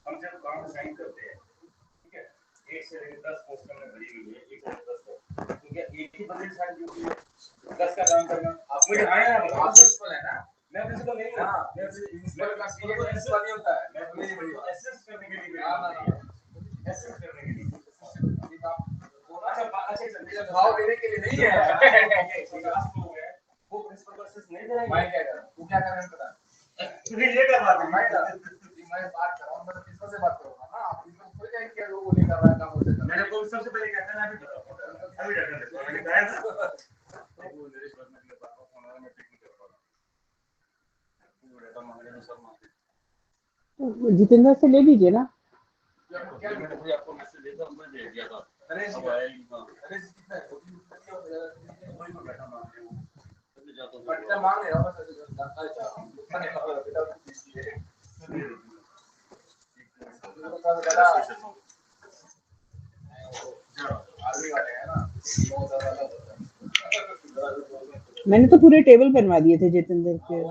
हम जब काम साइन करते हैं, ठीक है, 1 से लेकर 10 पोस्ट हमने भरी हुई है, 1 से 10 तक, ठीक है, 80% साइन ड्यूटी है, 10 का काम करना। आप मुझे आए आप प्रिंसिपल है ना, मैं प्रिंसिपल नहीं हूं, मैं प्रिंसिपल का सीए प्रिंसिपल नहीं होता है, मैं असिस्ट करने के लिए, असिस्ट करने के लिए, अच्छा भाव देने के लिए नहीं है, वो प्रिंसिपल को असिस्ट नहीं करेंगे। मैं क्या करूं, तू क्या कर रहा है पता है, ये क्या बात है, मैं बात कर रहा हूं, मैं प्रिंसिपल से बात करूंगा ना, आप प्रिंसिपल को क्या क्या वो नहीं कर रहा है काम होता है। मैंने को सबसे पहले कहता है ना, अभी डर रहा है, मैंने कहा था वो नरेश वर्मा के पास फोन आया, मैं पिक नहीं कर पा रहा, वो रहता मांगने में सब मांगे, जितेंद्र से ले लीजिए ना, क्या मैंने कोई आपको मैसेज भेजा, मैं दे दिया था। नरेश नरेश कितना है, वही को बैठा मांग रहे हो, बच्चा मांग रहे हो बस जानता है क्या मैंने कहा बेटा इसलिए मैंने तो पूरे टेबल बनवा दिए थे जितेंद्र के।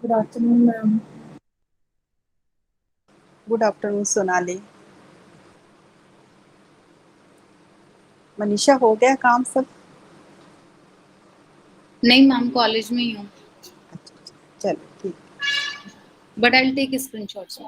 Good afternoon, ma'am. Good afternoon Sonali. Manisha हो गया काम सब? नहीं मैम, कॉलेज में ही हूँ। चलो ठीक। But I will take screenshots.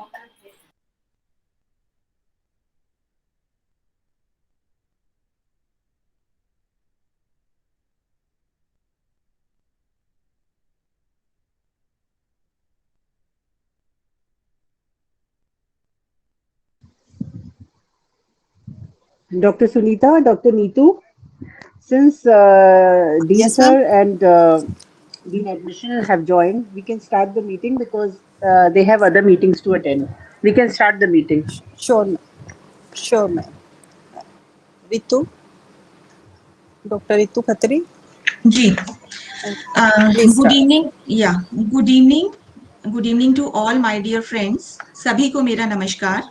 Dr. Sunita, Dr. Neetu, since Dean Yes, sir ma'am. and Dean Admission have joined, we can start the meeting because they have other meetings to attend. We can start the meeting. Sure, ma'am. Sure, ma'am. Ritu, Dr. Ritu Khatri. जी, Please good start. Evening या good evening to all my dear friends. सभी को मेरा नमस्कार।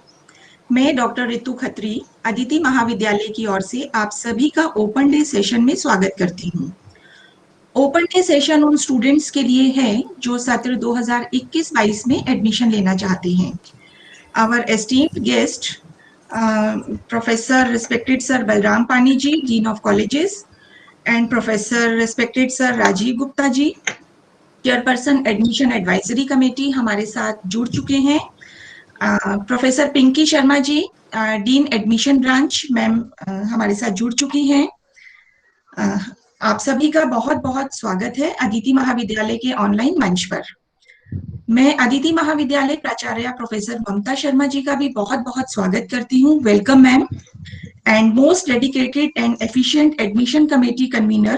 मैं doctor Ritu Khatri Aditi महाविद्यालय की ओर से आप सभी का ओपन डे सेशन में स्वागत करती हूँ। ओपन डे सेशन उन स्टूडेंट्स के लिए है जो सत्र 2021-22 में एडमिशन लेना चाहते हैं। Our esteemed guest professor respected sir Balram Pani ji, dean of colleges, and Professor respected Sir Rajiv Gupta ji, chairperson admission advisory committee हमारे साथ जुड़ चुके हैं। Professor Pinky Sharma ji, dean admission branch ma'am हमारे साथ जुड़ चुकी हैं। आप सभी का बहुत बहुत स्वागत है अदिति महाविद्यालय के ऑनलाइन मंच पर। मैं अदिति महाविद्यालय प्राचार्य प्रोफेसर ममता शर्मा जी का भी बहुत बहुत स्वागत करती हूँ। Welcome ma'am. And most dedicated and efficient admission committee convener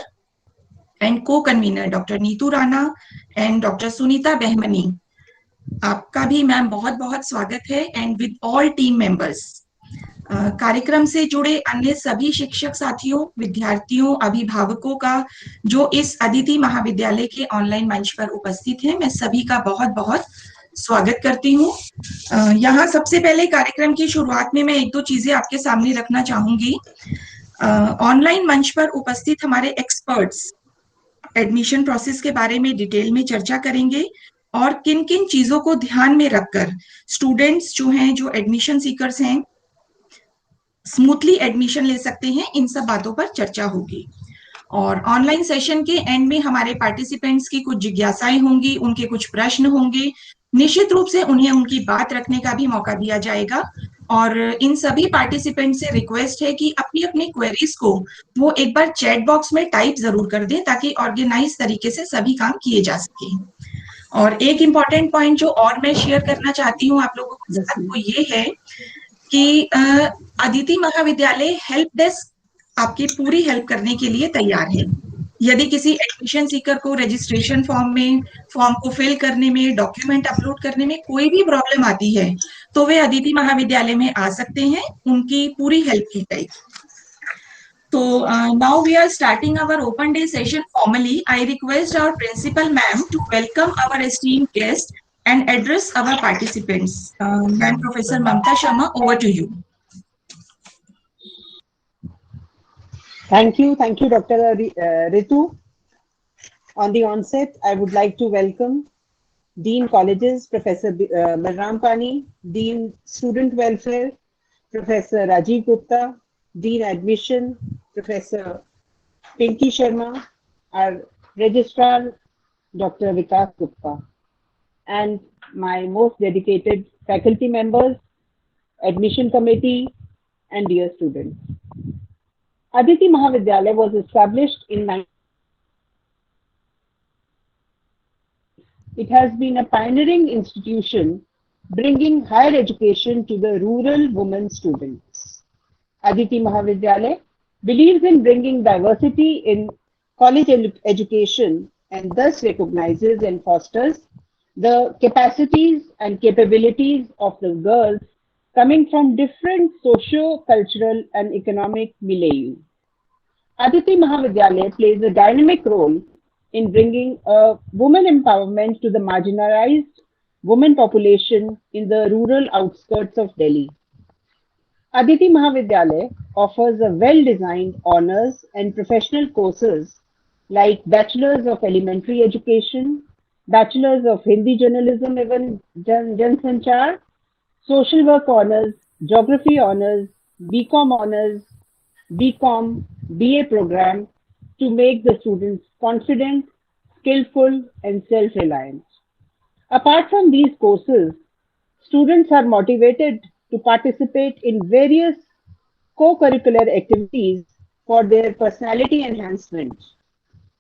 and co-convener Dr. Neetu Rana and Dr. Sunita Behmani, आपका भी मैम बहुत बहुत स्वागत है। And with all team members, कार्यक्रम से जुड़े अन्य सभी शिक्षक साथियों, विद्यार्थियों, अभिभावकों का जो इस अदिति महाविद्यालय के ऑनलाइन मंच पर उपस्थित हैं, मैं सभी का बहुत बहुत स्वागत करती हूँ। यहाँ सबसे पहले कार्यक्रम की शुरुआत में मैं एक दो चीजें आपके सामने रखना चाहूंगी। ऑनलाइन मंच पर उपस्थित हमारे एक्सपर्ट्स एडमिशन प्रोसेस के बारे में डिटेल में चर्चा करेंगे और किन किन चीजों को ध्यान में रखकर स्टूडेंट्स जो हैं, जो एडमिशन सीकर्स हैं, स्मूथली एडमिशन ले सकते हैं, इन सब बातों पर चर्चा होगी। और ऑनलाइन सेशन के एंड में हमारे पार्टिसिपेंट्स की कुछ जिज्ञासाएं होंगी, उनके कुछ प्रश्न होंगे, निश्चित रूप से उन्हें उनकी बात रखने का भी मौका दिया जाएगा। और इन सभी पार्टिसिपेंट से रिक्वेस्ट है कि अपनी अपनी क्वेरीज को वो एक बार चैट बॉक्स में टाइप जरूर कर दें, ताकि ऑर्गेनाइज तरीके से सभी काम किए जा सके। और एक इम्पॉर्टेंट पॉइंट जो और मैं शेयर करना चाहती हूँ आप लोगों के साथ, वो ये है कि अदिति महाविद्यालय हेल्प डेस्क आपकी पूरी हेल्प करने के लिए तैयार है। यदि किसी एडमिशन सीकर को रजिस्ट्रेशन फॉर्म को फिल करने में, डॉक्यूमेंट अपलोड करने में कोई भी प्रॉब्लम आती है, तो वे अदिति महाविद्यालय में आ सकते हैं, उनकी पूरी हेल्प की जाएगी। So now we are starting our open day session formally. I request our principal ma'am to welcome our esteemed guest and address our participants. Ma'am, Professor Mamta Sharma, over to you. Thank you, Dr. Ritu. On the onset, I would like to welcome Dean Colleges, Professor Balram Pani, Dean Student Welfare, Professor Rajiv Gupta, Dean Admission, Professor Pinky Sharma, our Registrar, Dr. Vikas Gupta, and my most dedicated faculty members, admission committee, and dear students. Aditi Mahavidyalaya was established in 19. It has been a pioneering institution bringing higher education to the rural women students. Aditi Mahavidyalaya believes in bringing diversity in college education and thus recognizes and fosters the capacities and capabilities of the girls coming from different socio-cultural and economic milieu. Aditi Mahavidyalaya plays a dynamic role in bringing a woman empowerment to the marginalized women population in the rural outskirts of Delhi. Aditi Mahavidyalaya offers a well-designed honors and professional courses like Bachelor's of Elementary Education, Bachelor's of Hindi Journalism and Jansanchar, Social Work Honors, Geography Honors, BCom Honors, BCom, BA program to make the students confident, skillful, and self-reliant. Apart from these courses, students are motivated to participate in various co-curricular activities for their personality enhancement.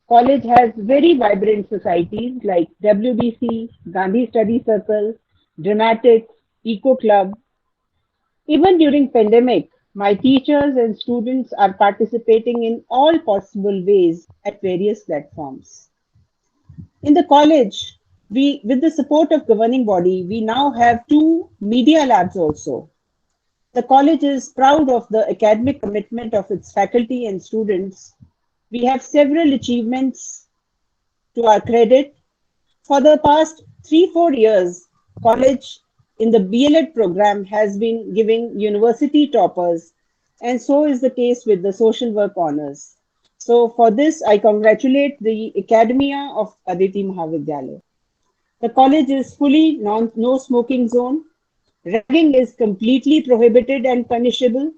College has very vibrant societies like WBC, Gandhi Study Circle, Dramatics, Eco Club. Even during pandemic, my teachers and students are participating in all possible ways at various platforms. In the college, with the support of governing body, we now have 2 media labs also. The college is proud of the academic commitment of its faculty and students. We have several achievements to our credit. For the past 3-4 years, college in the BLEd program has been giving university toppers, and so is the case with the social work honors. So for this, I congratulate the Academia of Aditi Mahavidyalaya. The college is fully no smoking zone. Ragging is completely prohibited and punishable.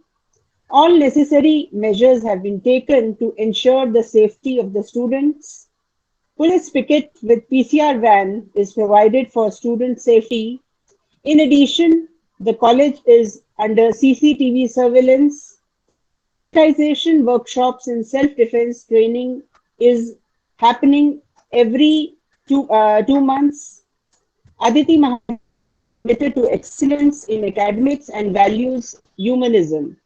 All necessary measures have been taken to ensure the safety of the students. Police picket with PCR van is provided for student safety. In addition, the college is under CCTV surveillance. Sensitization workshops and self-defense training is happening every 2 months. Aditi Mahavidyalaya is committed to excellence in academics and values humanism.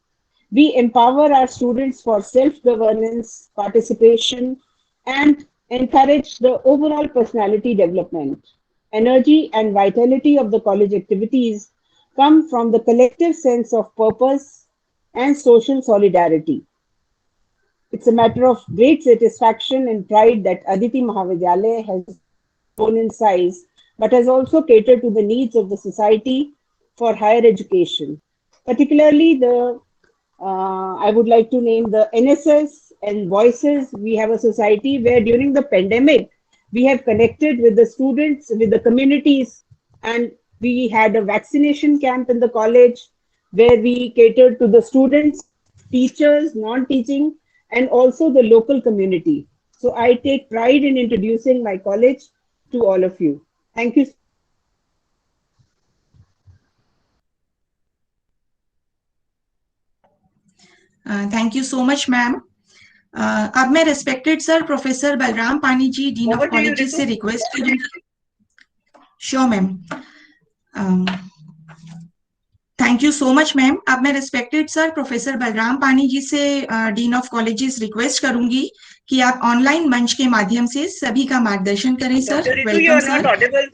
We empower our students for self-governance, participation, and encourage the overall personality development. Energy and vitality of the college activities come from the collective sense of purpose and social solidarity. It's a matter of great satisfaction and pride that Aditi Mahavidyalaya has grown in size, but has also catered to the needs of the society for higher education. Particularly I would like to name the NSS and voices. We have a society where during the pandemic, we have connected with the students, with the communities, and we had a vaccination camp in the college where we catered to the students, teachers, non-teaching, and also the local community. So I take pride in introducing my college to all of you. Thank you. Thank you so much ma'am. अब मैं respected sir professor Balram Pani ji, dean of Over to you, colleges Ritu. से request करूंगी। Sure ma'am, thank you so much ma'am. अब मैं respected sir professor Balram Pani जी से, dean of colleges, request करूंगी कि आप ऑनलाइन मंच के माध्यम से सभी का मार्गदर्शन करें sir. Dr. Ritu, you welcome are not sir. audible.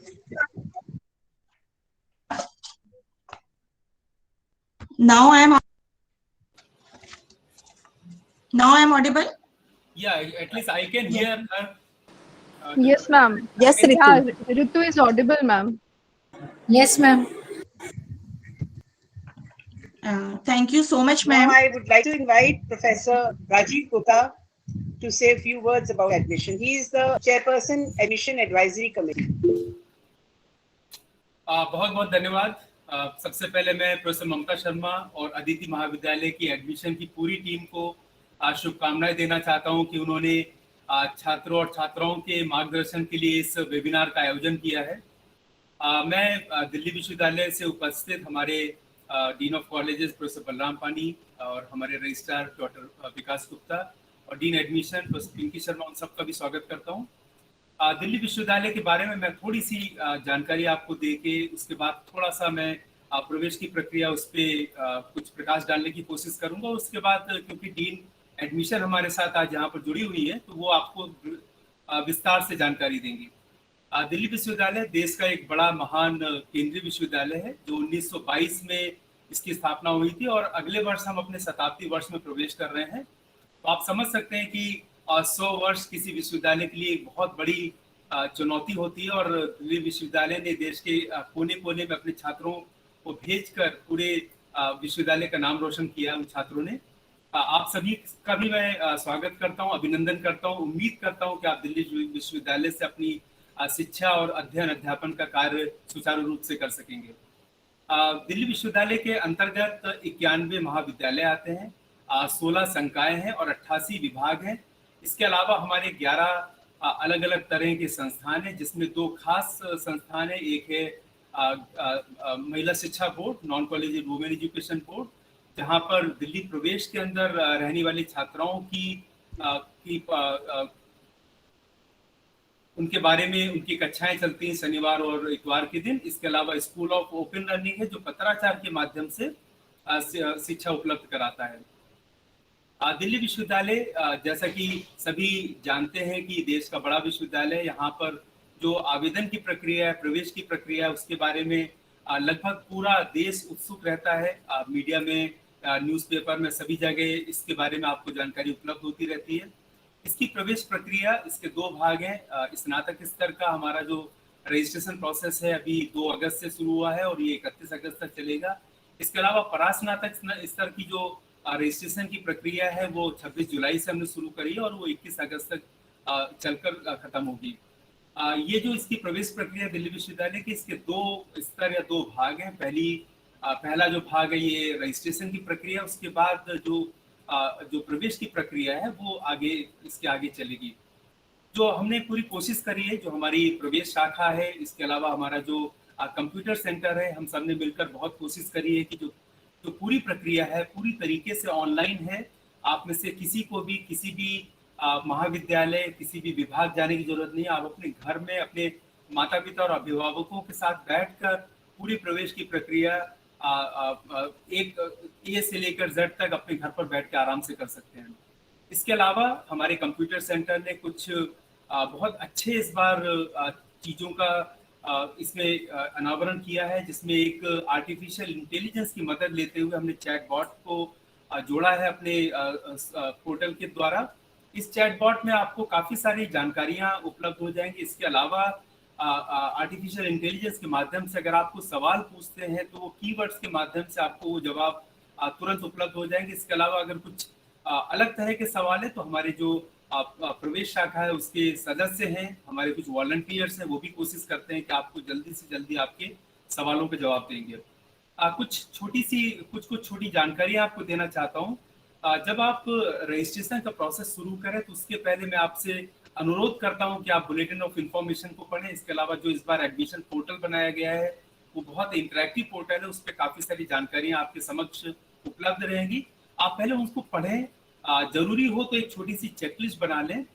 Now I am audible? Yeah, at least I can hear her. Yes, ma'am. Yes, Ritu. Yeah, Ritu is audible, ma'am. Yes, ma'am. Thank you so much, Now ma'am. I would like to invite Professor Rajiv Gupta to say a few words about admission. He is the chairperson, Admission Advisory Committee. बहुत बहुत धन्यवाद। सबसे पहले मैं professor Mamta Sharma और अदिति महाविद्यालय की admission की पूरी टीम को शुभकामनाएं देना चाहता हूं कि उन्होंने छात्रों और छात्राओं के मार्गदर्शन के लिए इस वेबिनार का आयोजन किया है। मैं दिल्ली विश्वविद्यालय से उपस्थित हमारे dean of colleges professor Balram Pani और हमारे रजिस्ट्रार डॉक्टर विकास गुप्ता और dean admission professor Pinky Sharma, उन सबका भी स्वागत करता हूँ। दिल्ली विश्वविद्यालय के बारे में मैं थोड़ी सी जानकारी आपको दे के उसके बाद थोड़ा सा मैं प्रवेश की प्रक्रिया उस पर कुछ प्रकाश डालने की कोशिश करूंगा। उसके बाद क्योंकि डीन एडमिशन हमारे साथ आज यहाँ पर जुड़ी हुई है तो वो आपको विस्तार से जानकारी देंगी। दिल्ली विश्वविद्यालय देश का एक बड़ा महान केंद्रीय विश्वविद्यालय है जो 1922 में इसकी स्थापना हुई थी और अगले वर्ष हम अपने शताब्दी वर्ष में प्रवेश कर रहे हैं। तो आप समझ सकते हैं कि 100 वर्ष किसी विश्वविद्यालय के लिए एक बहुत बड़ी चुनौती होती है और दिल्ली विश्वविद्यालय ने देश के कोने कोने में अपने छात्रों को भेजकर पूरे विश्वविद्यालय का नाम रोशन किया उन छात्रों ने। आप सभी का भी मैं स्वागत करता हूं, अभिनंदन करता हूं। उम्मीद करता हूं कि आप दिल्ली विश्वविद्यालय से अपनी शिक्षा और अध्ययन अध्यापन का कार्य सुचारू रूप से कर सकेंगे। दिल्ली विश्वविद्यालय के अंतर्गत 91 महाविद्यालय आते हैं, 16 संकाय हैं और 88 विभाग हैं। इसके अलावा हमारे 11 अलग अलग तरह के संस्थान हैं जिसमें 2 खास संस्थान हैं। एक है महिला शिक्षा board, non college women education board, जहां पर दिल्ली प्रवेश के अंदर रहने वाली छात्राओं की उनके बारे में उनकी कक्षाएं चलती हैं शनिवार और इतवार के दिन। इसके अलावा स्कूल ऑफ ओपन लर्निंग है जो पत्राचार के माध्यम से शिक्षा उपलब्ध कराता है। दिल्ली विश्वविद्यालय जैसा कि सभी जानते हैं कि देश का बड़ा विश्वविद्यालय है। यहाँ पर जो आवेदन की प्रक्रिया है, प्रवेश की प्रक्रिया है, उसके बारे में लगभग पूरा देश उत्सुक रहता है। मीडिया में, न्यूज़पेपर में, सभी जगह इसके बारे में आपको जानकारी उपलब्ध होती रहती है। इसकी प्रवेश प्रक्रिया, इसके 2 भाग हैं। स्नातक स्तर का हमारा जो रजिस्ट्रेशन प्रोसेस है अभी 2 अगस्त से शुरू हुआ है और ये 31 अगस्त तक चलेगा। इसके अलावा परास्नातक स्तर की जो रजिस्ट्रेशन की प्रक्रिया है वो 26 जुलाई से हमने शुरू करी है और वो 21 अगस्त तक चलकर खत्म होगी। ये जो इसकी प्रवेश प्रक्रिया दिल्ली विश्वविद्यालय की, इसके 2 स्तर या 2 भाग हैं। पहला जो भाग है ये रजिस्ट्रेशन की प्रक्रिया, उसके बाद जो प्रवेश की प्रक्रिया है वो इसके आगे चलेगी। जो हमने पूरी कोशिश करी है, जो हमारी प्रवेश शाखा है, इसके अलावा हमारा जो कंप्यूटर सेंटर है, हम सब ने मिलकर बहुत कोशिश करी है कि जो पूरी प्रक्रिया है पूरी तरीके से ऑनलाइन है। आप में से किसी को भी किसी भी महाविद्यालय, किसी भी विभाग जाने की जरूरत नहीं है। आप अपने घर में अपने माता पिता और अभिभावकों के साथ बैठकर पूरी प्रवेश की प्रक्रिया एक ए से लेकर जेड तक अपने घर पर बैठ के आराम से कर सकते हैं। इसके अलावा हमारे कंप्यूटर सेंटर ने कुछ बहुत अच्छे इस बार चीज़ों का इसमें अनावरण किया है, जिसमें एक आर्टिफिशियल इंटेलिजेंस की मदद लेते हुए हमने चैटबॉट को जोड़ा है अपने पोर्टल के द्वारा। इस चैटबॉट में आपको काफ़ी सारी जानकारियां उपलब्ध हो जाएंगी। इसके अलावा आर्टिफिशियल इंटेलिजेंस के माध्यम से अगर आपको सवाल पूछते हैं तो वो कीवर्ड्स के माध्यम से आपको वो जवाब तुरंत उपलब्ध हो जाएंगे। इसके अलावा अगर कुछ अलग तरह के सवाल है तो हमारे जो प्रवेश शाखा है उसके सदस्य हैं, हमारे कुछ वॉलंटियर्स हैं, वो भी कोशिश करते हैं कि आपको जल्दी से जल्दी आपके सवालों के जवाब देंगे। कुछ छोटी जानकारी आपको देना चाहता हूँ। जब आप रजिस्ट्रेशन का प्रोसेस शुरू करें तो उसके पहले मैं आपसे अनुरोध करता हूं कि आप बुलेटिन ऑफ इंफॉर्मेशन को पढ़ें। इसके अलावा जो इस बार एडमिशन पोर्टल बनाया गया है वो बहुत इंटरैक्टिव पोर्टल है, उस पर काफी सारी जानकारियां आपके समक्ष उपलब्ध रहेंगी। आप पहले उसको पढ़ें। जरूरी हो तो एक छोटी सी चेकलिस्ट बना लें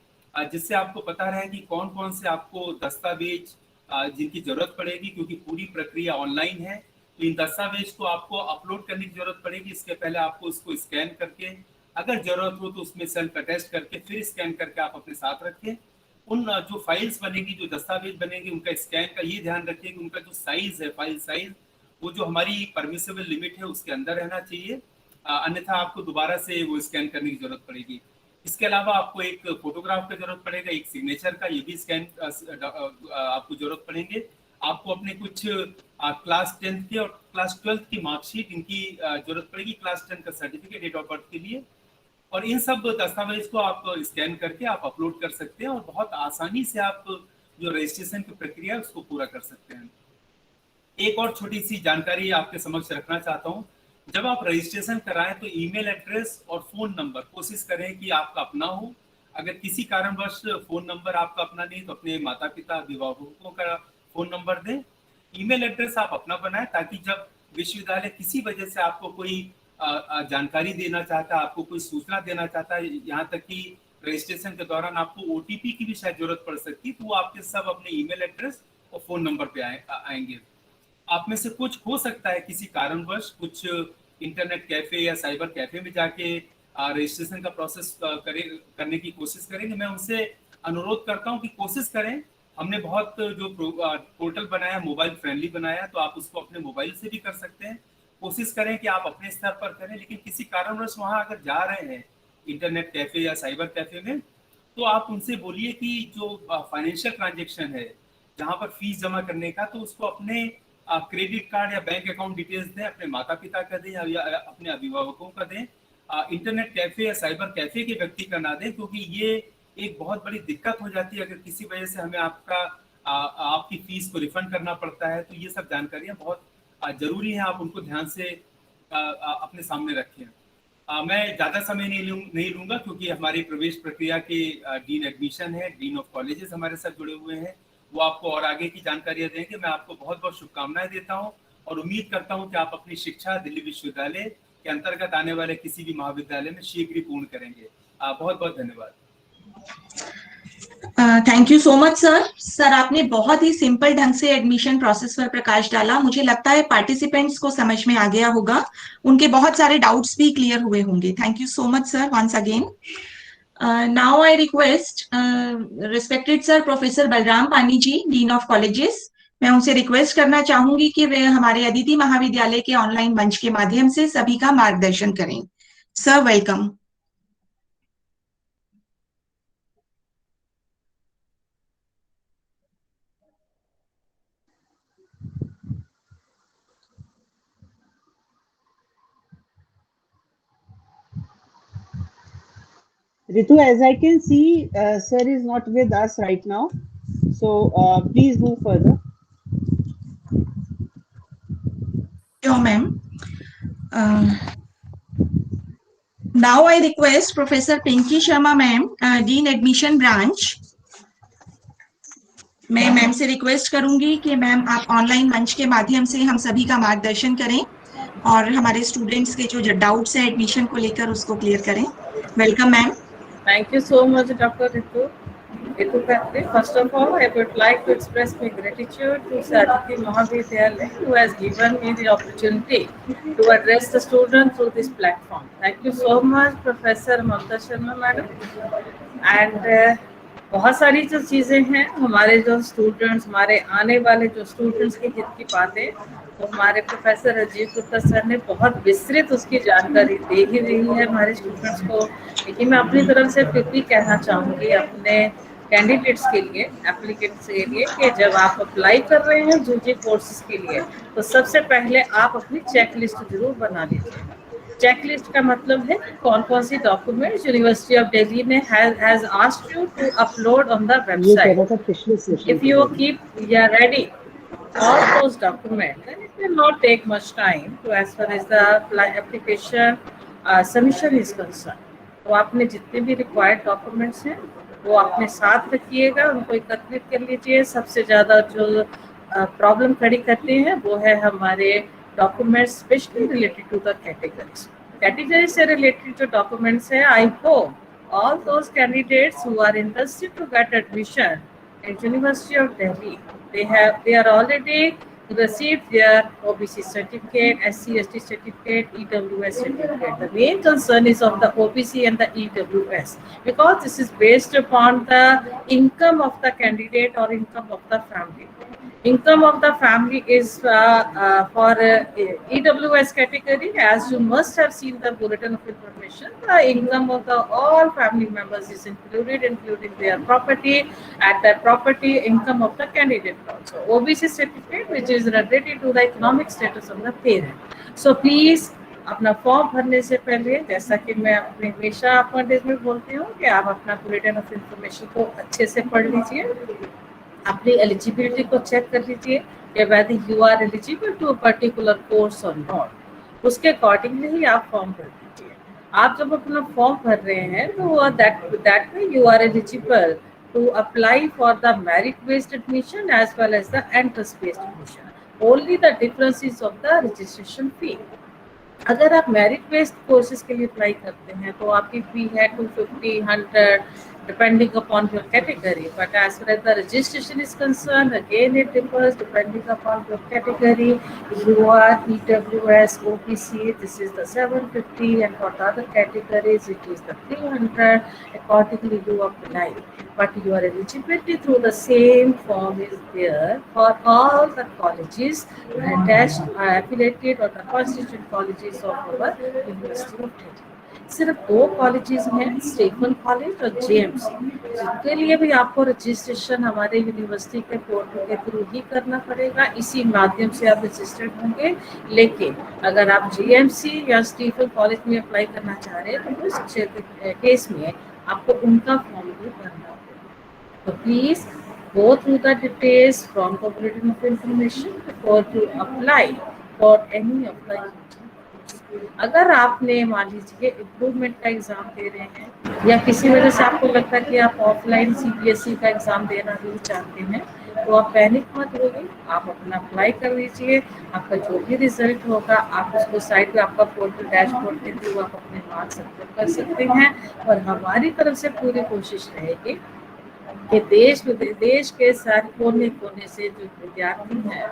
जिससे आपको पता रहे कि कौन कौन से आपको दस्तावेज जिनकी जरूरत पड़ेगी, क्योंकि पूरी प्रक्रिया ऑनलाइन है तो इन दस्तावेज को आपको अपलोड करने की जरूरत पड़ेगी। इसके पहले आपको उसको स्कैन करके, अगर जरूरत हो तो उसमें सेल्फ अटेस्ट करके फिर स्कैन करके आप अपने साथ रखें। उन जो फाइल्स बनेगी, जो दस्तावेज बनेंगे, उनका स्कैन का ये ध्यान रखिए कि उनका जो साइज है, फाइल साइज, वो जो हमारी परमिसेबल लिमिट है उसके अंदर रहना चाहिए, अन्यथा आपको दोबारा से वो स्कैन करने की जरूरत पड़ेगी। इसके अलावा आपको एक फोटोग्राफ का जरूरत पड़ेगा, एक सिग्नेचर का, ये भी स्कैन आपको जरूरत पड़ेंगे। आपको अपने कुछ क्लास 10th के और क्लास 12th की मार्कशीट, इनकी जरूरत पड़ेगी, क्लास 10 का सर्टिफिकेट डेट ऑफ बर्थ के लिए। और इन सब दस्तावेज को आप स्कैन करके आप अपलोड कर सकते हैं और बहुत आसानी से आप जो रजिस्ट्रेशन की प्रक्रिया है उसको पूरा कर सकते हैं। एक और छोटी सी जानकारी आपके समक्ष रखना चाहता हूँ। जब आप रजिस्ट्रेशन कराएं तो ईमेल एड्रेस और फोन नंबर कोशिश करें कि आपका अपना हो। अगर किसी कारणवश फोन नंबर आपका अपना नहीं तो अपने माता पिता अभिभावकों का फोन नंबर दें। ईमेल एड्रेस आप अपना बनाएं ताकि जब विश्वविद्यालय किसी वजह से आपको कोई जानकारी देना चाहता है, आपको कोई सूचना देना चाहता है, यहाँ तक कि रजिस्ट्रेशन के दौरान आपको ओटीपी की भी शायद जरूरत पड़ सकती है, तो वो आपके सब अपने ईमेल एड्रेस और फोन नंबर पे आएंगे। आप में से कुछ हो सकता है किसी कारणवश कुछ इंटरनेट कैफे या साइबर कैफे में जाके रजिस्ट्रेशन का प्रोसेस करने की कोशिश करेंगे। मैं उनसे अनुरोध करता हूँ कि कोशिश करें। हमने बहुत जो पोर्टल बनाया, मोबाइल फ्रेंडली बनाया, तो आप उसको अपने मोबाइल से भी कर सकते हैं। कोशिश करें कि आप अपने स्तर पर करें, लेकिन किसी कारणवश वहाँ अगर जा रहे हैं इंटरनेट कैफे या साइबर कैफे में, तो आप उनसे बोलिए कि जो फाइनेंशियल ट्रांजेक्शन है, जहाँ पर फीस जमा करने का, तो उसको अपने क्रेडिट कार्ड या बैंक अकाउंट डिटेल्स दें, अपने माता पिता का दें या अपने अभिभावकों का दें। इंटरनेट कैफे या साइबर कैफे के व्यक्ति का ना दें, क्योंकि ये एक बहुत बड़ी दिक्कत हो जाती है अगर किसी वजह से हमें आपकी फीस को रिफंड करना पड़ता है। तो ये सब जानकारियां बहुत जरूरी है, आप उनको ध्यान से अपने सामने रखें। मैं ज़्यादा समय नहीं लूँगा क्योंकि हमारी प्रवेश प्रक्रिया के डीन एडमिशन है, डीन ऑफ कॉलेजेस हमारे साथ जुड़े हुए हैं, वो आपको और आगे की जानकारियां देंगे। मैं आपको बहुत बहुत शुभकामनाएं देता हूं और उम्मीद करता हूं कि आप अपनी शिक्षा दिल्ली विश्वविद्यालय के अंतर्गत आने वाले किसी भी महाविद्यालय में शीघ्र ही पूर्ण करेंगे। बहुत बहुत धन्यवाद। Thank you so much sir. आपने बहुत ही सिंपल ढंग से एडमिशन प्रोसेस पर प्रकाश डाला। मुझे लगता है पार्टिसिपेंट्स को समझ में आ गया होगा, उनके बहुत सारे डाउट्स भी क्लियर हुए होंगे। Thank you so much sir once again. Now I request respected sir Professor Balram Pani ji, Dean of Colleges, मैं उनसे रिक्वेस्ट करना चाहूंगी कि वे हमारे अदिति महाविद्यालय के ऑनलाइन मंच के माध्यम से सभी का मार्गदर्शन करें। Sir welcome. Ritu, as I can see, sir is not with us right now, so please move further. Sure, ma'am. Now I request Professor Pinky Sharma ma'am, Dean Admission Branch. मैं ma'am से request करूंगी कि ma'am आप online मंच के माध्यम से हम सभी का मार्गदर्शन करें और हमारे स्टूडेंट्स के जो डाउट्स हैं एडमिशन को लेकर उसको क्लियर करें। Welcome ma'am. Thank you so much, Dr. Ritu Khatri. First of all, I would like to express my gratitude to Aditi Mahavidyalaya who has given me the opportunity to address the students through this platform. Thank you so much, Professor Mamta Sharma Madam. And बहुत सारी जो चीज़ें हैं, हमारे जो students, हमारे आने वाले जो स्टूडेंट्स के हित की बातें, तो हमारे प्रोफेसर राजीव गुप्ता सर ने बहुत विस्तृत उसकी जानकारी दे ही रही है हमारे स्टूडेंट्स को। लेकिन मैं अपनी तरफ से फिर भी कहना चाहूँगी अपने कैंडिडेट्स के लिए, एप्लीकेंट्स के लिए, कि जब आप अप्लाई कर रहे हैं यूजी कोर्सेज के लिए, तो सबसे पहले आप अपनी चेक लिस्ट जरूर बना लीजिए। चेकलिस्ट का मतलब है कौन कौन सी डॉक्यूमेंट्स यूनिवर्सिटी ऑफ दिल्ली ने has asked you to upload on the ये कह वेबसाइट. रहा था पिछले session If you keep ready all those documents, then it will not take much time to as far as the application submission is concerned. तो आपने जितने भी required documents हैं वो अपने साथ रखिएगा, उनको एकत्रित कर लीजिए. सबसे ज़्यादा जो प्रॉब्लम खड़ी करते हैं वो है हमारे documents specially related to the category से रिलेटेड जो डॉक्यूमेंट्स है. I hope all those candidates who are interested to get admission at University of Delhi, they are already received their OBC certificate, SC/ST certificate, EWS certificate. The main concern is of the OBC and the EWS because this is based upon the income of the candidate or income of the family. Income of the family is for EWS category, as you must have seen the bulletin of information. The income of the all family members is included, including their property, at that property income of the candidate also. OBC certificate, which is related to the economic status of the parent. So please अपना form भरने से पहले, जैसा कि मैं अपने हमेशा अपने में बोलती हूँ कि आप अपना बुलेटिन ऑफ इंफॉर्मेशन को अच्छे से पढ़ लीजिए, अपनी एलिजिबिलिटी को चेक कर लीजिए कि whether you are eligible to a particular course or not. उसके अकॉर्डिंगली ही आप फॉर्म भर दीजिए. आप जब अपना फॉर्म भर रहे हैं तो that way you are eligible to apply for the merit based admission as well as the entrance based admission. Only the difference is of the registration fee. अगर आप मेरिट बेस्ड कोर्सेज के लिए apply करते हैं तो आपकी फी है 250, 100 depending upon your category. But as far as the registration is concerned, again it differs depending upon your category. You are EWS, OBC, this is the 750, and for the other categories it is the 300. Accordingly you apply. But your eligibility through the same form is there for all the colleges attached, affiliated or the constituent colleges of our University of Delhi. सिर्फ 2 colleges हैं, Stephen college और JMC, जिनके लिए भी आपको registration हमारे university के portal के थ्रू ही करना पड़ेगा. इसी माध्यम से आप रजिस्टर्ड होंगे. लेकिन अगर आप जेएमसी या स्टीफन कॉलेज में अप्लाई करना चाह रहे हैं तो उस केस में आपको उनका फॉर्म भी भरना होगा. तो please go through the details from the bulletin of information before you apply for any of the. अगर आपने मान लीजिए इम्प्रूवमेंट का एग्जाम दे रहे हैं या किसी वजह से आपको लगता है कि आप ऑफलाइन सीबीएसई का एग्जाम देना नहीं चाहते हैं तो आप पैनिक मत होइए. आप अपना अप्लाई कर लीजिए. आपका जो भी रिजल्ट होगा आप उसको साइड पे आपका पोर्टल डैशबोर्ड के थ्रू आप अपने मार्क्स अपलोड कर सकते हैं. और हमारी तरफ से पूरी कोशिश रहेगी कि देश के सारे कोने कोने से जो विद्यार्थी हैं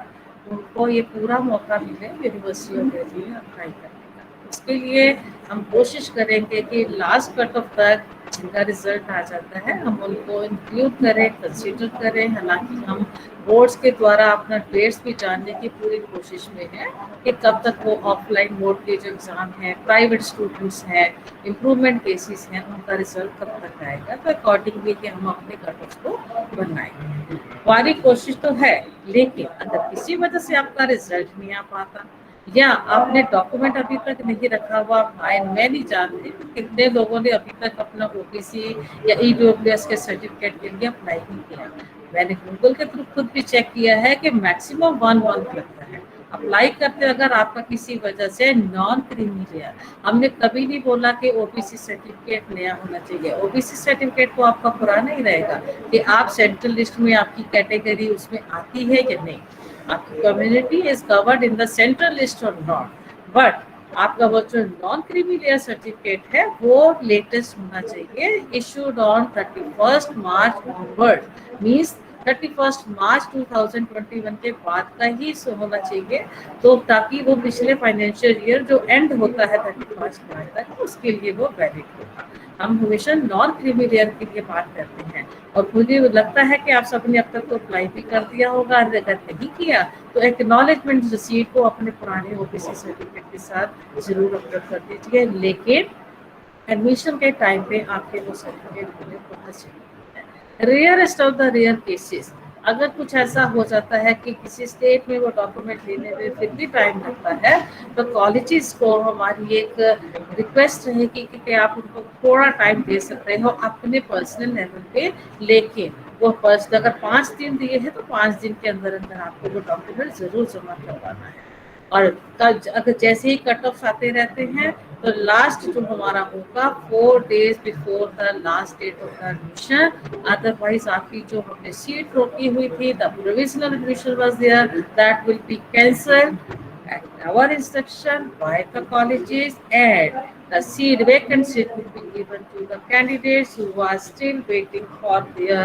उनको ये पूरा मौका मिले यूनिवर्सिटी ऑफ दिल्ली में अप्लाई करने का. उसके लिए हम कोशिश करेंगे कि लास्ट कट ऑफ तक जिनका रिजल्ट आ जाता है हम उनको इंक्लूड करें, कंसीडर करें. हालांकि हम बोर्ड्स के द्वारा अपना डेट्स भी जानने की पूरी कोशिश में है कि कब तक वो ऑफलाइन मोड के जो एग्ज़ाम हैं, प्राइवेट स्टूडेंट्स हैं, इम्प्रूवमेंट केसेस हैं, उनका रिजल्ट कब तक आएगा. तो अकॉर्डिंगली कि हम अपने कट ऑफ को बनाएंगे. हमारी कोशिश तो है, लेकिन अगर किसी वजह से आपका रिजल्ट नहीं आ पाता या आपने डॉक्यूमेंट अभी तक नहीं रखा हुआ, मैं नहीं जानती कितने लोगों ने अभी तक अपना ओबीसी या ईडब्ल्यूएस के सर्टिफिकेट के लिए अप्लाई नहीं किया. मैंने गूगल के थ्रू खुद भी चेक किया है कि मैक्सिमम 1 मंथ लगता है अप्लाई करते. अगर आपका किसी वजह से नॉन क्रीमी लेयर, हमने कभी नहीं बोला कि ओबीसी सर्टिफिकेट नया होना चाहिए. ओबीसी सर्टिफिकेट तो आपका पुराना ही रहेगा कि आप सेंट्रल लिस्ट में आपकी कैटेगरी उसमें आती है या नहीं, आपकी community is covered in the central list और नॉट. बट आपका वो जो नॉन क्रीमी लेयर सर्टिफिकेट है वो लेटेस्ट होना चाहिए, issued on 31 March onward, means 31 मार्च 2021 के बाद का ही होना चाहिए. तो ताकि वो पिछले फाइनेंशियल ईयर जो एंड होता है 31 मार्च तक उसके लिए वो वैलिड होगा. हम हमेशा नॉन क्रीमी लेयर के लिए बात करते हैं और मुझे लगता है कि आप सबने अब तक तो अप्लाई भी कर दिया होगा. अगर नहीं किया तो एक्नॉलेजमेंट रिसीट को अपने पुराने ओबीसी सर्टिफिकेट के साथ जरूर अपलोड कर दीजिए. लेकिन एडमिशन के टाइम पे आपके वो सर्टिफिकेट होने बहुत जरूरी है. Rarest of the rare cases अगर कुछ ऐसा हो जाता है कि किसी स्टेट में वो डॉक्यूमेंट लेने में फिर भी टाइम लगता है, तो कॉलेजेस को हमारी एक रिक्वेस्ट रहेगी कि आप उनको थोड़ा टाइम दे सकते हो अपने पर्सनल लेवल पे, लेकिन वो पर्सन अगर 5 दिन दिए हैं तो 5 दिन के अंदर अंदर आपको वो डॉक्यूमेंट जरूर जमा करवाना है। और अगर जैसे ही कट ऑफ आते रहते हैं तो लास्ट जो हमारा होगा 4 days before the last date of the admission, otherwise आपकी जो हमने सीट रोकी हुई थी, the provisional admission was there, that will be cancelled at our instruction by the colleges, and the seat vacant seat will be given to the candidates who are still waiting for their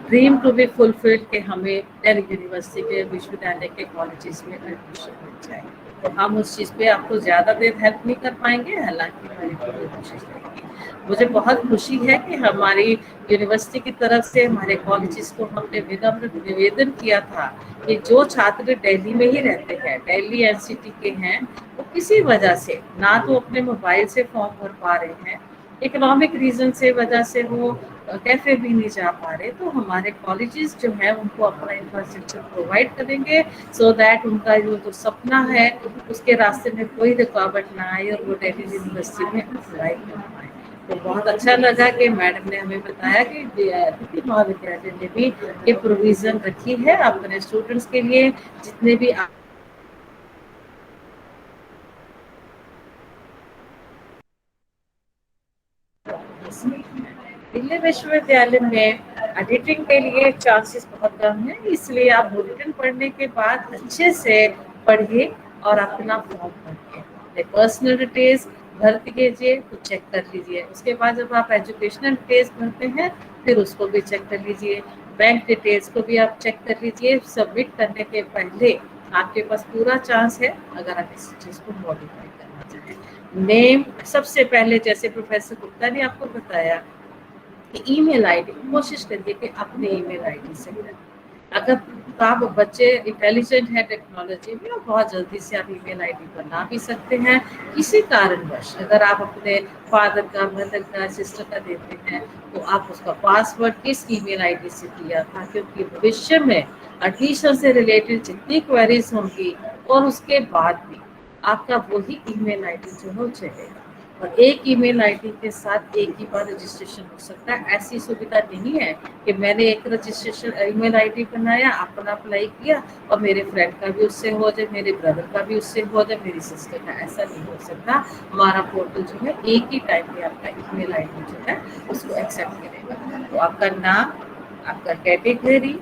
dream to be fulfilled कि हमें Delhi university के विश्वविद्यालय के colleges में admission मिल जाए। तो हम उस चीज़ पे आपको ज़्यादा देर हेल्प नहीं कर पाएंगे, हालांकि हमारी पूरी कोशिश रहेगी। मुझे बहुत खुशी है कि हमारी यूनिवर्सिटी की तरफ से हमारे कॉलेजेस को हमने विनम्र निवेदन किया था कि जो छात्र दिल्ली में ही रहते हैं, दिल्ली एनसीटी के हैं, वो किसी वजह से ना तो अपने मोबाइल से फॉर्म भर पा रहे हैं, इकोनॉमिक रीजन से वजह से वो कैफे भी नहीं जा पा रहे, तो हमारे कॉलेजेस जो है उनको अपना इंफ्रास्ट्रक्चर प्रोवाइड करेंगे सो दैट उनका जो सपना है उसके रास्ते में कोई रुकावट ना आए और वो दिल्ली यूनिवर्सिटी में अप्लाई कर पाए। तो बहुत अच्छा लगा कि मैडम ने हमें बताया कि दिल्ली महाविद्यालय ने भी ये प्रोविजन रखी है अपने स्टूडेंट्स के लिए, जितने भी दिल्ली विश्वविद्यालय में एडिटिंग के लिए चांसेस बहुत कम है, इसलिए आप बुलेटिन पढ़ने के बाद अच्छे से पढ़िए और अपना फॉर्म भरिए, पर्सनल डिटेल्स भर कीजिए तो चेक कर लीजिए। उसके बाद जब आप एजुकेशनल डिटेल्स भरते हैं फिर उसको भी चेक कर लीजिए, बैंक डिटेल्स को भी आप चेक कर लीजिए। सबमिट करने के पहले आपके पास पूरा चांस है अगर आप इस चीज़ को मॉडिफाई करना चाहें। नेम सबसे पहले, जैसे प्रोफेसर गुप्ता ने आपको बताया कि ईमेल आईडी कोशिश करिए कि अपने ईमेल आईडी से करें। अगर आप बच्चे इंटेलिजेंट है टेक्नोलॉजी में और बहुत जल्दी से आप ईमेल आईडी बना भी सकते हैं। किसी कारणवश अगर आप अपने फादर का, मदर का, सिस्टर का देते हैं तो आप उसका पासवर्ड किस ईमेल आईडी से किया था, क्योंकि भविष्य में एडमिशन से रिलेटेड जितनी क्वेरीज होंगी और उसके बाद भी आपका वही ईमेल आईडी जो है चलेगा और एक ईमेल आईडी के साथ एक ही बार रजिस्ट्रेशन हो सकता है। ऐसी सुविधा नहीं है कि मैंने एक रजिस्ट्रेशन ईमेल आईडी बनाया, अपना अप्लाई किया और मेरे फ्रेंड का भी उससे हो जाए, मेरे ब्रदर का भी उससे हो जाए, मेरी सिस्टर का, ऐसा नहीं हो सकता। हमारा पोर्टल जो है एक ही टाइम पे आपका ईमेल आईडी जो है उसको एक्सेप्ट करेगा। तो आपका नाम, आपका कैटेगरी,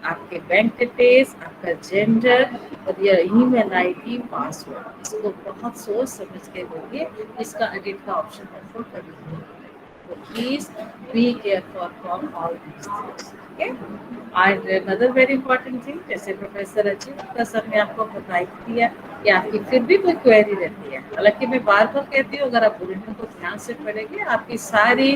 आपके बैंक डिटेल्स, आपका जेंडर और ये ईमेल आईडी, पासवर्ड, इसको बहुत सोच समझ के देंगे। इसका एडिट का ऑप्शन आपको कभी, तो please be careful for all these things. Okay, and another very important thing, जैसे प्रोफेसर अजीत गुप्ता सर ने आपको बताई दिया कि आपकी फिर भी कोई क्वेरी रहती है, हालांकि मैं बार बार कहती हूँ अगर आप बुलेटिन को ध्यान से पढ़ेंगे आपकी सारी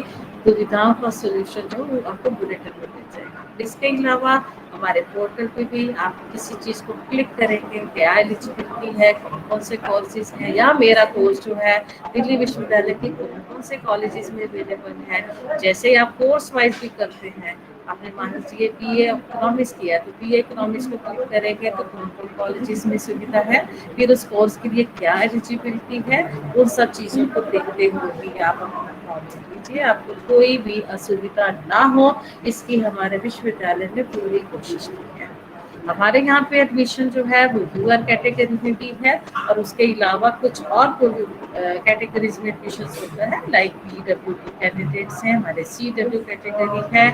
दुविधाओं का सोल्यूशन जो आपको बुलेटिन में मिल जाएगा। इसके अलावा हमारे पोर्टल पे भी आप किसी चीज़ को क्लिक करेंगे, क्या एलिजिबिलिटी है, कौन कौन से कोर्सेज हैं, या मेरा कोर्स जो है दिल्ली विश्वविद्यालय के कौन कौन से कॉलेजेस में अवेलेबल है। जैसे आप कोर्स वाइज भी करते हैं, आपने मान लीजिए BA इकोनॉमिक्स किया है तो BA इकोनॉमिक्स को क्लिक करेंगे तो कौन कौन कॉलेजेस में सुविधा है, फिर उस कोर्स के लिए क्या एलिजिबिलिटी है, उन सब चीज़ों को देखते हुए भी आप अपना फॉर्म लीजिए। आपको कोई भी असुविधा ना हो इसकी हमारे विश्वविद्यालय ने पूरी कोशिश की है। हमारे यहाँ पे एडमिशन जो है वो यूआर कैटेगरी में भी है और उसके अलावा कुछ और कैटेगरीज में एडमिशन होता है, लाइक PWD कैंडिडेट्स हैं, हमारे CW कैटेगरी है,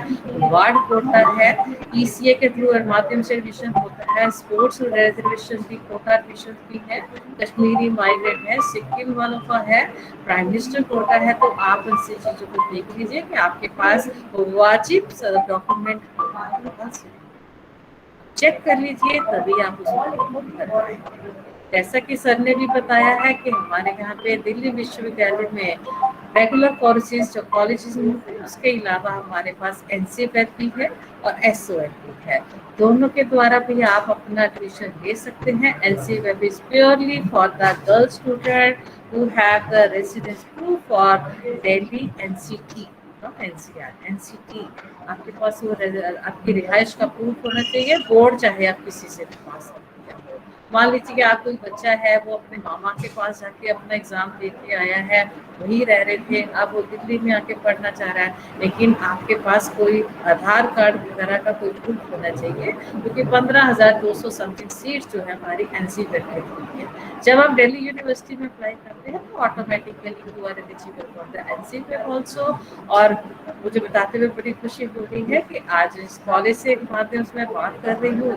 वार्ड कोटा है, ECA के थ्रू माध्यम से एडमिशन होता है, स्पोर्ट्स और रिजर्वेशन भी कोटा एडमिशन भी है, कश्मीरी माइग्रेंट है, सिक्किम वालों का है, प्राइम मिनिस्टर कोटा है। तो आप इन चीज़ों को देख लीजिए कि आपके पास वाजिब डॉक्यूमेंट चेक कर लीजिए, तभी आप उसको कर पाएंगे। जैसा कि सर ने भी बताया है कि हमारे यहाँ पे दिल्ली विश्वविद्यालय में रेगुलर कोर्सेज जो कॉलेजेस में होते हैं उसके अलावा हमारे पास NCFF भी है और SOF भी है, दोनों के द्वारा भी आप अपना एडमिशन ले सकते हैं। NCFF is purely for the girl student who have the residence proof for Delhi NCT, from NCR NCT. आपके पास वो आपकी रिहाइश का प्रूफ होना चाहिए, बोर्ड चाहे आप किसी से भी पास कर। मान लीजिए कि आप कोई बच्चा है वो अपने मामा के पास जाके अपना एग्जाम दे के आया है, वहीं रह रहे थे, अब वो दिल्ली में आके पढ़ना चाह रहा है, लेकिन आपके पास कोई आधार कार्ड वगैरह का कोई प्रूफ होना चाहिए, क्योंकि 15,200 समथिंग सीट्स जो है हमारी एनसीपेट के लिए है। जब आप दिल्ली यूनिवर्सिटी में अप्लाई करते हैं तो automatically you are eligible for the NCET also. और मुझे बताते हुए बड़ी खुशी हो रही है कि आज इस कॉलेज से एक माध्यम से मैं बात कर रही हूँ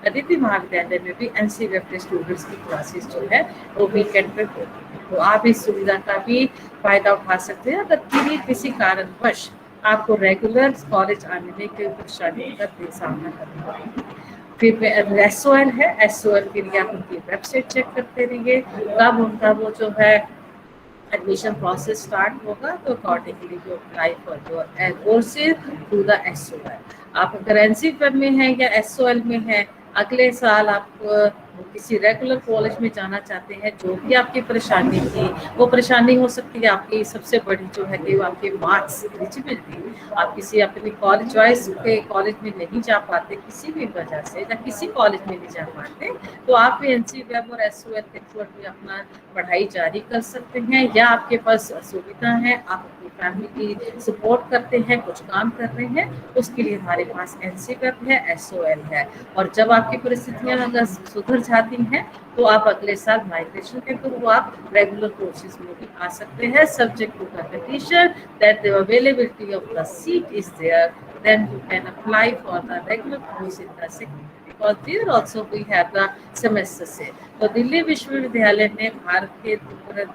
अदिति महाविद्यालय में भी एनसीपेट के स्टूडेंट्स की क्लासेस जो है वो वीकेंड पे होती है, तो आप इस सुविधा का भी फायदा उठा सकते हैं। अगर किसी कारणवश आपको रेगुलर कॉलेज आने में कोई परेशानी का सामना करना पड़ेगा। फिर एसओएल है, एसओएल के लिए आप उनकी वेबसाइट चेक करते रहिए, कब उनका वो जो है एडमिशन प्रोसेस स्टार्ट होगा, तो accordingly you apply for your courses through the SOL. आप अगर एनसीपेट में हैं या एसओएल में हैं, अगले साल आप किसी रेगुलर कॉलेज में जाना चाहते हैं, जो भी आपकी परेशानी थी, वो परेशानी हो सकती है आपकी सबसे बड़ी जो है कि वो आपके मार्क्स एलिजिबिलिटी, आप किसी अपनी कॉलेज चॉइस के कॉलेज में नहीं जा पाते किसी भी वजह से, या किसी कॉलेज में नहीं जा पाते, तो आप भी एनसीपेट और एसओएल के थ्रू भी अपना पढ़ाई जारी कर सकते हैं, या आपके पास सुविधा है, आप अपनी फैमिली की सपोर्ट करते हैं, कुछ काम कर रहे हैं, उसके लिए हमारे पास एनसीपेट है, एसओएल है। और जब आपकी परिस्थितियां अगर सुधर जाती हैं तो आप अगले साल माइग्रेशन के थ्रू आप रेगुलर कोर्सेज में भी आ सकते हैं, subject to condition that the availability of the seat is there, then you can apply for the regular course in the second, because there also we have the semester से। तो दिल्ली विश्वविद्यालय ने भारत के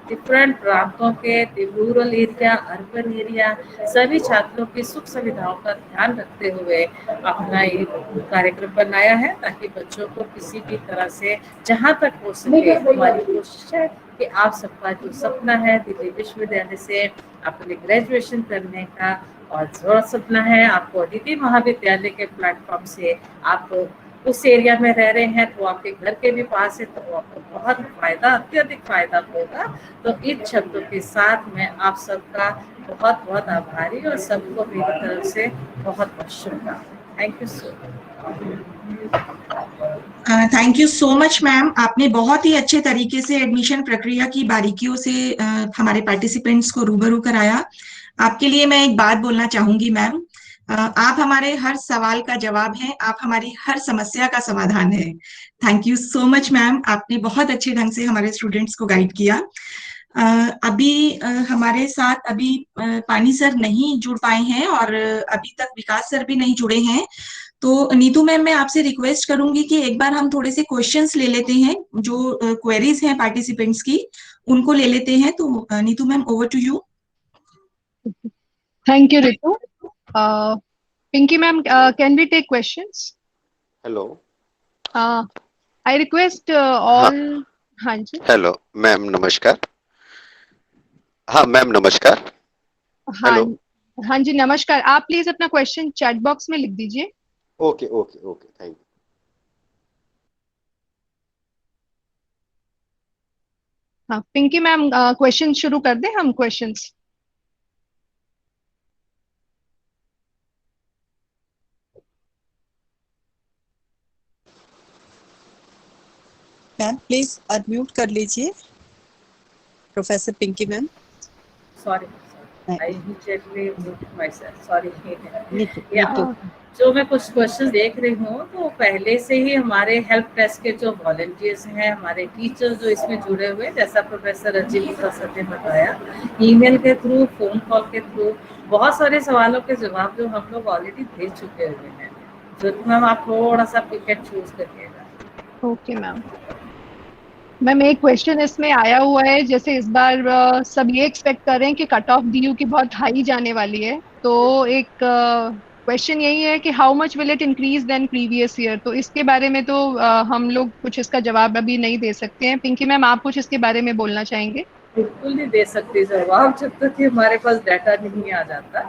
डिफरेंट प्रांतों के रूरल एरिया, अर्बन एरिया सभी छात्रों की सुख सुविधाओं का ध्यान रखते हुए अपना ये कार्यक्रम बनाया है, ताकि बच्चों को किसी भी तरह से जहाँ तक हो सके, हमारी कोशिश है कि आप सबका जो सपना है दिल्ली विश्वविद्यालय से अपने ग्रेजुएशन करने का, और जो सपना है आपको अदिति महाविद्यालय के प्लेटफॉर्म से, आप उस एरिया में रह रहे हैं तो आपके घर के भी पास है, तो आपको बहुत फायदा, अत्यधिक फायदा होगा। तो इन शब्दों के साथ मैं आप सबका बहुत बहुत आभारी और सबको मेरी तरफ से बहुत बहुत शुभकामनाएं। Thank you so much. Thank you so much ma'am, आपने बहुत ही अच्छे तरीके से एडमिशन प्रक्रिया की बारीकियों से हमारे पार्टिसिपेंट्स को रूबरू कराया। आपके लिए मैं एक बात बोलना चाहूंगी मैम, आप हमारे हर सवाल का जवाब हैं, आप हमारी हर समस्या का समाधान है। Thank you so much ma'am, आपने बहुत अच्छे ढंग से हमारे स्टूडेंट्स को गाइड किया। अभी हमारे साथ अभी पानी सर नहीं जुड़ पाए हैं और अभी तक विकास सर भी नहीं जुड़े हैं, तो नीतू मैम मैं आपसे रिक्वेस्ट करूंगी कि एक बार हम थोड़े से क्वेश्चंस ले लेते हैं, जो क्वेरीज हैं पार्टिसिपेंट्स की उनको ले लेते हैं। तो Neetu ma'am over to you. Thank you, Ritu. Pinky ma'am, can we take questions? Hello I request all. हाँ जी। हेलो मैम नमस्कार। हाँ मैम नमस्कार। हाँ हेलो। हाँ जी नमस्कार। आप प्लीज अपना क्वेश्चन चैट बॉक्स में लिख दीजिए। Okay okay okay thank you. हाँ पिंकी मैम, क्वेश्चन शुरू कर दें हम क्वेश्चंस। मैम प्लीज अनम्यूट कर लीजिए professor Pinky ma'am. Sorry I immediately mute myself, sorry. Neetu जो मैं कुछ क्वेश्चन देख रही हूँ, तो पहले से ही हमारे हेल्प डेस्क के जो वॉलंटियर्स हैं, हमारे टीचर्स जो इसमें जुड़े हुए, जैसा प्रोफेसर रंजीत प्रसाद ने बताया, ईमेल के थ्रू, फोन कॉल के थ्रू, बहुत सारे सवालों के जवाब जो हम लोग ऑलरेडी दे चुके हुए हैं। तो मैम आप थोड़ा सा पिक एंड चूज करिएगा। Okay ma'am. मैम एक क्वेश्चन इसमें आया हुआ है, जैसे इस बार सब ये एक्सपेक्ट कर रहे हैं कि कट ऑफ डीयू की बहुत हाई जाने वाली है, तो एक क्वेश्चन यही है कि how much will it increase then previous year. तो इसके बारे में तो हम लोग कुछ इसका जवाब अभी नहीं दे सकते हैं। पिंकी मैम आप कुछ इसके बारे में बोलना चाहेंगे? बिल्कुल नहीं दे सकते जवाब जब तक कि हमारे पास डाटा नहीं आ जाता।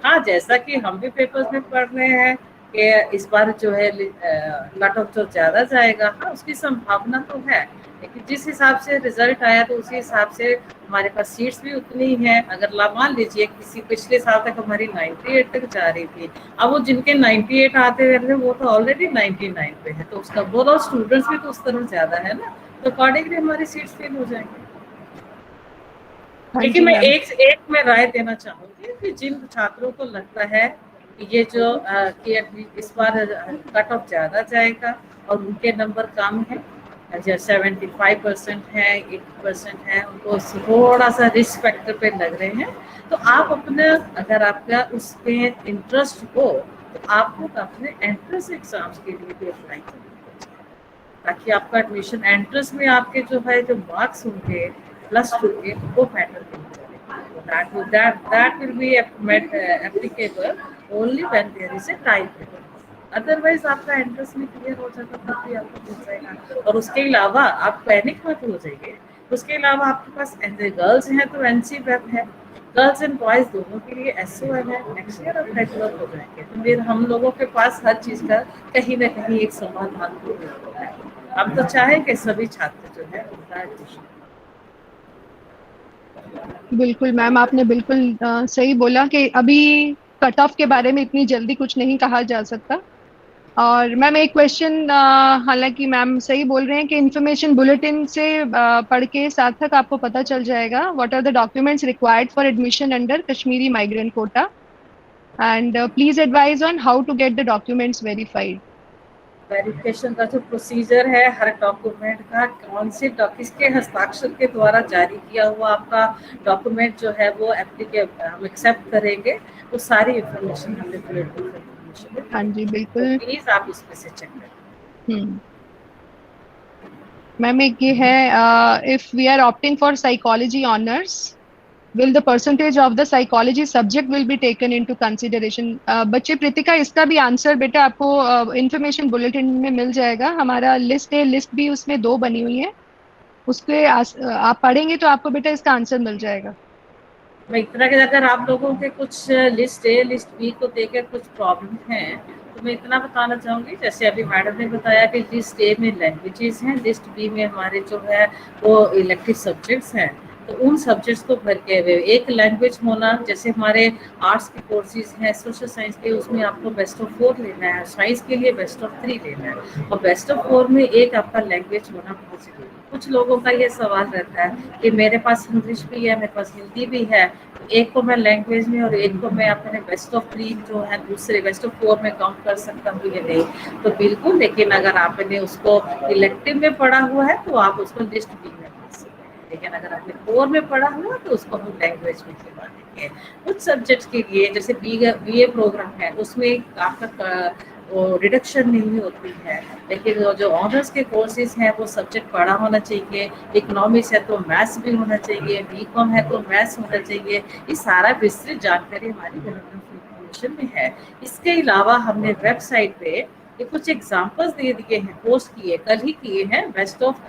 हाँ, जैसा कि हम भी पेपर्स में पढ़ रहे हैं, कि इस बार जो है कट ऑफ जो ज़्यादा जाएगा, हाँ उसकी संभावना तो है, लेकिन जिस हिसाब से रिजल्ट आया तो उसी हिसाब से हमारे पास सीट्स भी उतनी ही हैं। अगर मान लीजिए किसी पिछले साल तक हमारी 98 तक जा रही थी, अब वो जिनके 98 आते रहे वो तो ऑलरेडी 99 पे है, तो उसका वो स्टूडेंट्स भी तो उस तरह ज़्यादा है ना, तो अकॉर्डिंगली हमारी सीट्स फिल हो जाएंगी। लेकिन मैं एक मैं राय देना चाहूंगी कि जिन छात्रों को लगता है कि ये जो कि इस बार कट ऑफ ज्यादा जाएगा और उनके नंबर कम है, जैसे 75% है, 80% है, उनको थोड़ा सा रिस्क फैक्टर पे लग रहे हैं, तो आप अपना, अगर आपका उसमें इंटरेस्ट हो तो आपको अपने एंट्रेंस एग्जाम्स के लिए भी अप्लाई करना चाहिए, ताकि आपका एडमिशन एंट्रेंस में आपके जो है जो मार्क्स होंगे +2 के वो मैटर करेंगे। That will be applicable only when there is a tiebreaker. Otherwise आपका एंट्रेंस में क्लियर हो जाता तब भी आपको मिल जाएगा। और उसके अलावा आप पैनिक मत हो जाइए, उसके अलावा आपके पास गर्ल्स हैं तो NC वेब है, गर्ल्स एंड बॉयज दोनों के लिए SOL है, नेक्स्ट ईयर आप रेगुलर हो जाएंगे। तो फिर हम लोगों के पास हर चीज़ का कहीं ना कहीं एक समाधान है। हम तो चाहें कि सभी छात्र जो है उनका एडमिशन। बिल्कुल मैम, आपने बिल्कुल सही बोला कि अभी कट ऑफ के बारे में इतनी जल्दी कुछ नहीं कहा जा सकता। और मैम एक क्वेश्चन, हालांकि मैम सही बोल रहे हैं कि इंफॉर्मेशन बुलेटिन से पढ़ के सार्थक आपको पता चल जाएगा what are the documents required for admission under Kashmiri migrant quota, and please advise on how to get the documents verified. Verification का जो प्रोसीजर है हर डॉक्यूमेंट का, कौन से किसके हस्ताक्षर के द्वारा जारी किया हुआ आपका डॉक्यूमेंट जो है वो एप्लीकेबल हम एक्सेप्ट करेंगे, वो सारी इंफॉर्मेशन हमें हाँ जी बिल्कुल, प्लीज आप इसमें से चेक करें। मैम एक ये है, if we are opting for psychology honours, will the percentage of the psychology subject will be taken into consideration? बच्चे प्रीतिका इसका भी आंसर बेटा आपको इंफॉर्मेशन बुलेटिन में मिल जाएगा। हमारा लिस्ट है, लिस्ट भी उसमें 2 बनी हुई है, उसके आप पढ़ेंगे तो आपको बेटा इसका आंसर मिल जाएगा। मैं इतना कि अगर आप लोगों के कुछ लिस्ट A लिस्ट B को देकर कुछ प्रॉब्लम है तो मैं इतना बताना चाहूँगी, जैसे अभी मैडम ने बताया कि लिस्ट A में लैंग्वेजेस हैं, लिस्ट B में हमारे जो है वो इलेक्टिव सब्जेक्ट्स हैं, तो उन सब्जेक्ट्स को भर के हुए एक लैंग्वेज होना, जैसे हमारे आर्ट्स के कोर्सेज हैं, सोशल साइंस के, उसमें आपको बेस्ट ऑफ 4 लेना है, साइंस के लिए बेस्ट ऑफ 3 लेना है, और बेस्ट ऑफ 4 में एक आपका लैंग्वेज होना बहुत जरूरी है। कुछ लोगों का ये सवाल रहता है कि मेरे पास इंग्लिश भी है, मेरे पास हिंदी भी है, एक को मैं लैंग्वेज में और एक को मैं अपने बेस्ट ऑफ 3 जो है दूसरे बेस्ट ऑफ 4 में काउंट कर सकता हूँ या नहीं, तो बिल्कुल, लेकिन अगर आपने उसको इलेक्टिव में पढ़ा हुआ है तो आप उसको लिस्ट B में पढ़ सकते हैं, लेकिन अगर आपने 4 में पढ़ा हुआ तो उसको हम लैंग्वेज में करवा देंगे। कुछ सब्जेक्ट्स के लिए जैसे BA प्रोग्राम है उसमें आपका वो रिडक्शन नहीं होती है, लेकिन जो ऑनर्स के कोर्सेज हैं वो सब्जेक्ट पढ़ा होना चाहिए, इकोनॉमिक्स है तो मैथ्स भी होना चाहिए, BCom है तो मैथ्स होना चाहिए, ये सारा विस्तृत जानकारी हमारी इन्फॉर्मेशन में है। इसके अलावा हमने वेबसाइट पे ये कुछ एग्जांपल्स दे दिए हैं, पोस्ट किए, कल ही किए हैं, बेस्ट ऑफ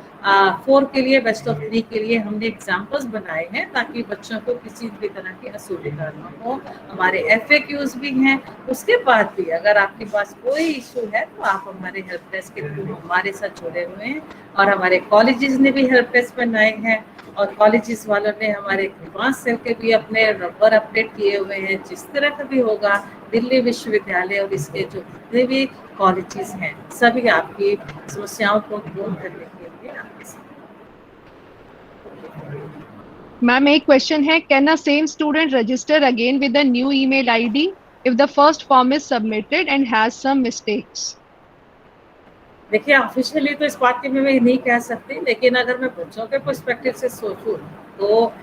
4 के लिए, बेस्ट ऑफ 3 के लिए हमने एग्जांपल्स बनाए हैं ताकि बच्चों को किसी भी तरह की असुविधा न हो। हमारे FAQs भी हैं, उसके बाद भी अगर आपके पास कोई इशू है तो आप हमारे हेल्प डेस्क के थ्रू हमारे साथ जुड़े हुए हैं, और हमारे कॉलेजेस ने भी हेल्प डेस्क बनाए हैं, और कॉलेजेस वालों ने हमारे ग्रीवांस सेल के भी अपने नंबर अपडेट किए हुए हैं। जिस तरह का भी होगा, दिल्ली विश्वविद्यालय और इसके जो जितने भी कॉलेजेस हैं सभी आपकी समस्याओं को दूर करने के लिए आपके साथ। मैम एक क्वेश्चन है, can a same student register again with a new email ID if the first form is submitted and has some mistakes? देखिए, ऑफिशियली तो इस बात की मैं नहीं कह सकती, लेकिन अगर मैं बच्चों के पर्सपेक्टिव से सोचूं तो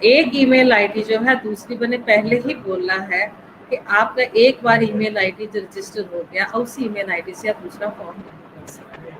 एक ईमेल आईडी जो है, दूसरी मैंने पहले ही बोला है कि आपका एक बार ईमेल आईडी रजिस्टर हो गया और उस ईमेल आईडी से आप दूसरा फॉर्म नहीं भर सकते,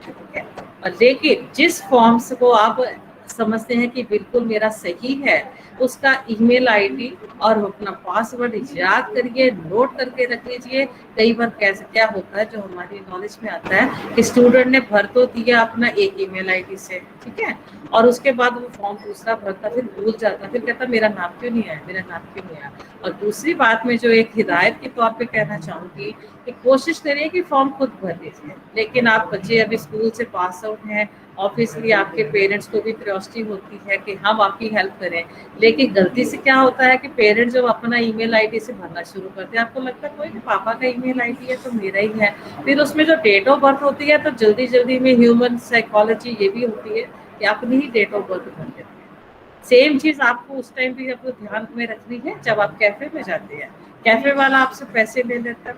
ठीक है। और लेकिन जिस फॉर्म्स को आप समझते हैं कि बिल्कुल मेरा सही है, उसका ईमेल आईडी और अपना पासवर्ड याद करिए, नोट करके रख लीजिए। कई बार कैसे क्या होता है, जो हमारी नॉलेज में आता है कि स्टूडेंट ने भर तो दिया अपना एक ईमेल आईडी से, ठीक है, और उसके बाद वो फॉर्म दूसरा भरता, फिर भूल जाता, फिर कहता मेरा नाम क्यों नहीं आया, मेरा नाम क्यों नहीं आया। और दूसरी बात में जो एक हिदायत के तौर पे कहना चाहूँगी कि कोशिश करिए कि फॉर्म खुद भर लीजिए। लेकिन आप बच्चे अभी स्कूल से पास आउट हैं, ऑब्वियसली आपके पेरेंट्स को भी क्यूरियोसिटी होती है कि हम आपकी हेल्प करें, लेकिन गलती से क्या होता है कि पेरेंट्स जब अपना ईमेल आईडी से भरना शुरू करते हैं, आपको लगता है कोई नहीं, पापा का ईमेल आईडी है तो मेरा ही है। फिर उसमें जो डेट ऑफ बर्थ होती है, तो जल्दी जल्दी में ह्यूमन साइकोलॉजी ये भी होती है कि अपनी ही डेट ऑफ बर्थ भर देते हैं। सेम चीज आपको उस टाइम भी आपको ध्यान में रखनी है जब आप कैफे में जाते हैं। कैफे वाला आपसे पैसे ले लेता है,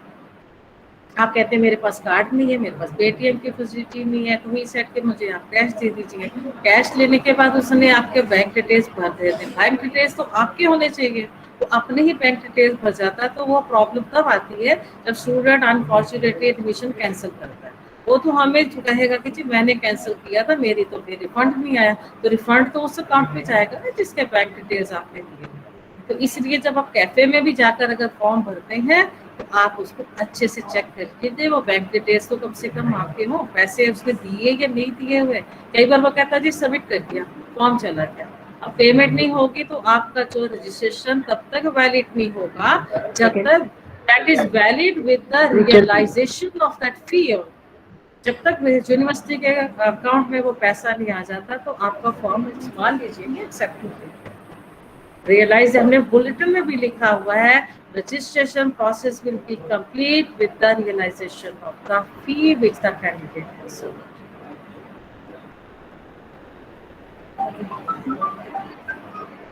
आप कहते हैं मेरे पास कार्ड नहीं है, मेरे पास पेटीएम की फैसिलिटी नहीं है, तो ही सेट के मुझे आप कैश दे दीजिए। कैश लेने के बाद उसने आपके बैंक डिटेल्स भर देते। बैंक डिटेल्स तो आपके होने चाहिए, तो अपने ही बैंक डिटेल्स भर जाता है। तो वो प्रॉब्लम तब आती है जब स्टूडेंट अनफॉर्चुनेटली एडमिशन कैंसिल करता है। वो तो हमें कहेगा कि जी मैंने कैंसिल किया था, मेरी तो फिर रिफंड नहीं आया, तो रिफंड तो उस अकाउंट में जाएगा ना जिसके बैंक डिटेल्स आपने दिए। तो इसलिए जब आप कैफे में भी जाकर अगर फॉर्म भरते हैं तो आप उसको अच्छे से चेक करके दे, वो बैंक डिटेल्स तो कम से कम आपके हो, पैसे उसने दिए या नहीं दिए हुए। कई बार वो कहता है जी सबमिट कर दिया, फॉर्म चला गया। अब पेमेंट नहीं होगी तो आपका जो रजिस्ट्रेशन तब तक वैलिड नहीं होगा जब तक that is valid with the realisation of that fee. जब तक यूनिवर्सिटी के अकाउंट में वो पैसा नहीं आ जाता तो आपका फॉर्म मान लीजिए एक्सेप्ट होगा। रियलाइज हमने बुलेटिन में भी लिखा हुआ है, registration process will be complete with the realization of the fee which the candidate has submitted.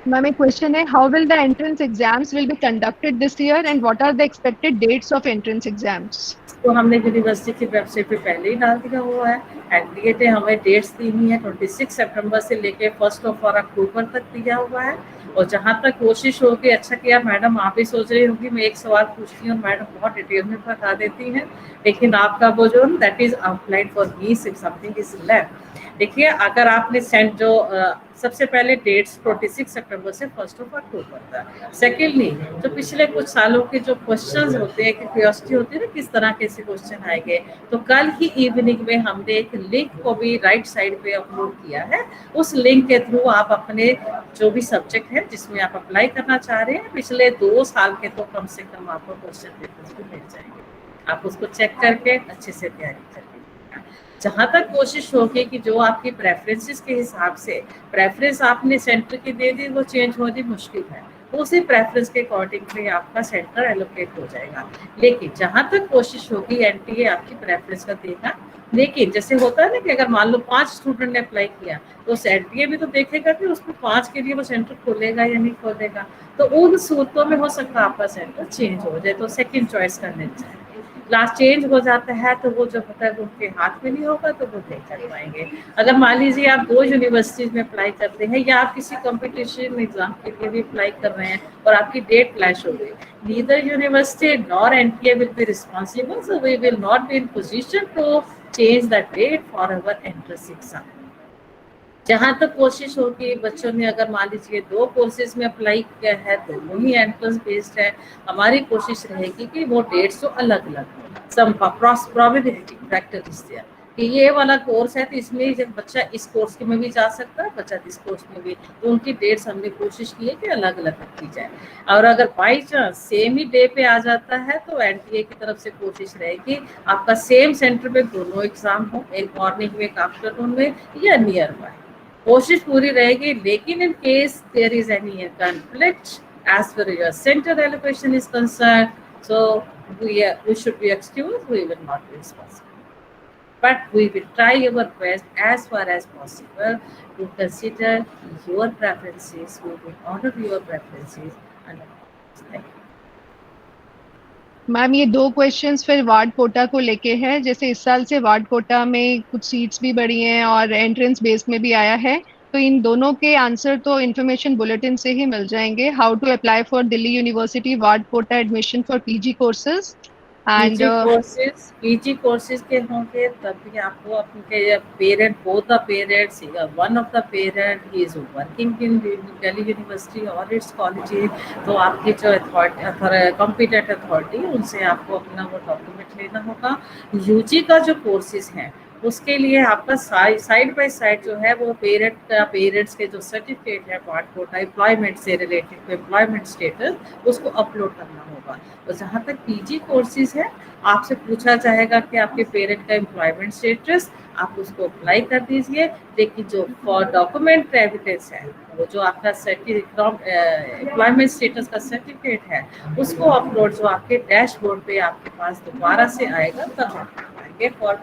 Ma'am, a question है, how will the entrance exams will be conducted this year and what are the expected dates of entrance exams? तो हमने university की website पे पहले ही डाल दिया हुआ है। एनटीए ने हमें डेट्स दी हुई है, 26 सितंबर से लेके 1 अक्टूबर तक दिया हुआ है। और जहाँ तक कोशिश होगी, अच्छा किया मैडम आप भी सोच रही होगी मैं एक सवाल पूछती हूँ मैडम बहुत डिटेल में बता देती हैं, लेकिन आपका वो जो that is outline for me if something is left. देखिए अगर आपने सेंड जो सबसे पहले डेट्स 26 सितंबर से 1 अक्टूबर तक। सेकेंडली जो पिछले कुछ सालों के जो क्वेश्चंस होते हैं कि क्यूरियोसिटी होती है ना किस तरह के क्वेश्चन आएंगे, तो कल ही इवनिंग में हमने एक लिंक को भी राइट साइड पे अपलोड किया है। उस लिंक के थ्रू आप अपने जो भी सब्जेक्ट है जिसमें आप अप्लाई करना चाह रहे हैं पिछले 2 साल के तो कम से कम आपको क्वेश्चन पेपर्स भी मिल जाएंगे। आप उसको चेक करके अच्छे से तैयारी करें। जहाँ तक कोशिश होगी कि जो आपकी प्रेफरेंसेस के हिसाब से प्रेफरेंस आपने सेंटर की दे दी वो चेंज होनी मुश्किल है, तो उसी प्रेफरेंस के अकॉर्डिंगली आपका सेंटर एलोकेट हो जाएगा। लेकिन जहाँ तक कोशिश होगी एनटीए आपकी प्रेफरेंस का देगा। लेकिन जैसे होता है ना कि अगर मान लो 5 स्टूडेंट ने अप्लाई किया तो एनटीए भी तो देखेगा कि उसमें 5 के लिए वो सेंटर खोलेगा या नहीं खोलेगा। तो उन सूरतों में हो सकता है आपका सेंटर चेंज हो जाए, तो सेकेंड चॉइस करने चाहिए। क्लास चेंज हो जाता है तो वो जो होता है वो उनके हाथ में नहीं होगा तो वो नहीं कर पाएंगे। अगर मान लीजिए आप 2 यूनिवर्सिटीज में अप्लाई करते हैं या आप किसी कंपटीशन एग्जाम के लिए भी अप्लाई कर रहे हैं और आपकी डेट क्लैश हो गई, neither university nor NTA will be responsible, so we will not be in position to change the date for our entrance exam. जहाँ तक कोशिश होगी बच्चों ने अगर मान लीजिए 2 कोर्सेज में अप्लाई किया है तो वो ही एंट्रेंस बेस्ड है, हमारी कोशिश रहेगी कि वो डेट्स तो अलग अलग हो। Some probability factor is there कि ये वाला कोर्स है तो इसमें जब बच्चा इस कोर्स में भी जा सकता है, बच्चा इस कोर्स में भी, तो उनकी डेट्स हमने कोशिश की है कि अलग अलग रखी जाए। और अगर by chance same he day पे आ जाता है तो एनटीए की तरफ से कोशिश रहेगी आपका सेम सेंटर पे दोनों एग्जाम हो, एक मॉर्निंग में एक आफ्टरनून में या नियर बाय, कोशिश पूरी रहेगी। लेकिन in case there is any conflict as per your center allocation is concerned, so we should be excused, we will not be responsible, but we will try our best as far as possible to consider your preferences. We will honor your preferences and thank you. Ma'am ये 2 questions फिर ward Kota को लेके हैं। जैसे इस साल से ward Kota में कुछ सीट्स भी बढ़ी हैं और एंट्रेंस बेस में भी आया है, तो इन दोनों के आंसर तो इन्फॉर्मेशन बुलेटिन से ही मिल जाएंगे। How to apply for Delhi university ward quota admission for PG courses And PG courses के होंगे तभी आपको अपने parent, both the parents, one of the parent is working in Delhi university और इट्स कॉलेज, तो आपकी जो अथॉरिटी कॉम्पिटेंट अथॉरिटी उनसे आपको अपना वो डॉक्यूमेंट लेना होगा। यूजी का जो कोर्सेज हैं उसके लिए आपका साइड बाय साइड जो है वो पेरेंट्स के जो सर्टिफिकेट है पार्ट कोटा एम्प्लॉयमेंट से रिलेटेड एम्प्लॉयमेंट स्टेटस उसको अपलोड करना होगा। तो जहाँ तक पीजी कोर्सेज है आपसे पूछा जाएगा कि आपके पेरेंट का एम्प्लॉयमेंट स्टेटस, आप उसको अप्लाई कर दीजिए। लेकिन जो फॉर डॉक्यूमेंट एविडेंस है वो जो आपका एम्प्लॉयमेंट स्टेटस का सर्टिफिकेट है उसको अपलोड जो आपके डैशबोर्ड पे आपके पास दोबारा से आएगा तब आप पाएंगे for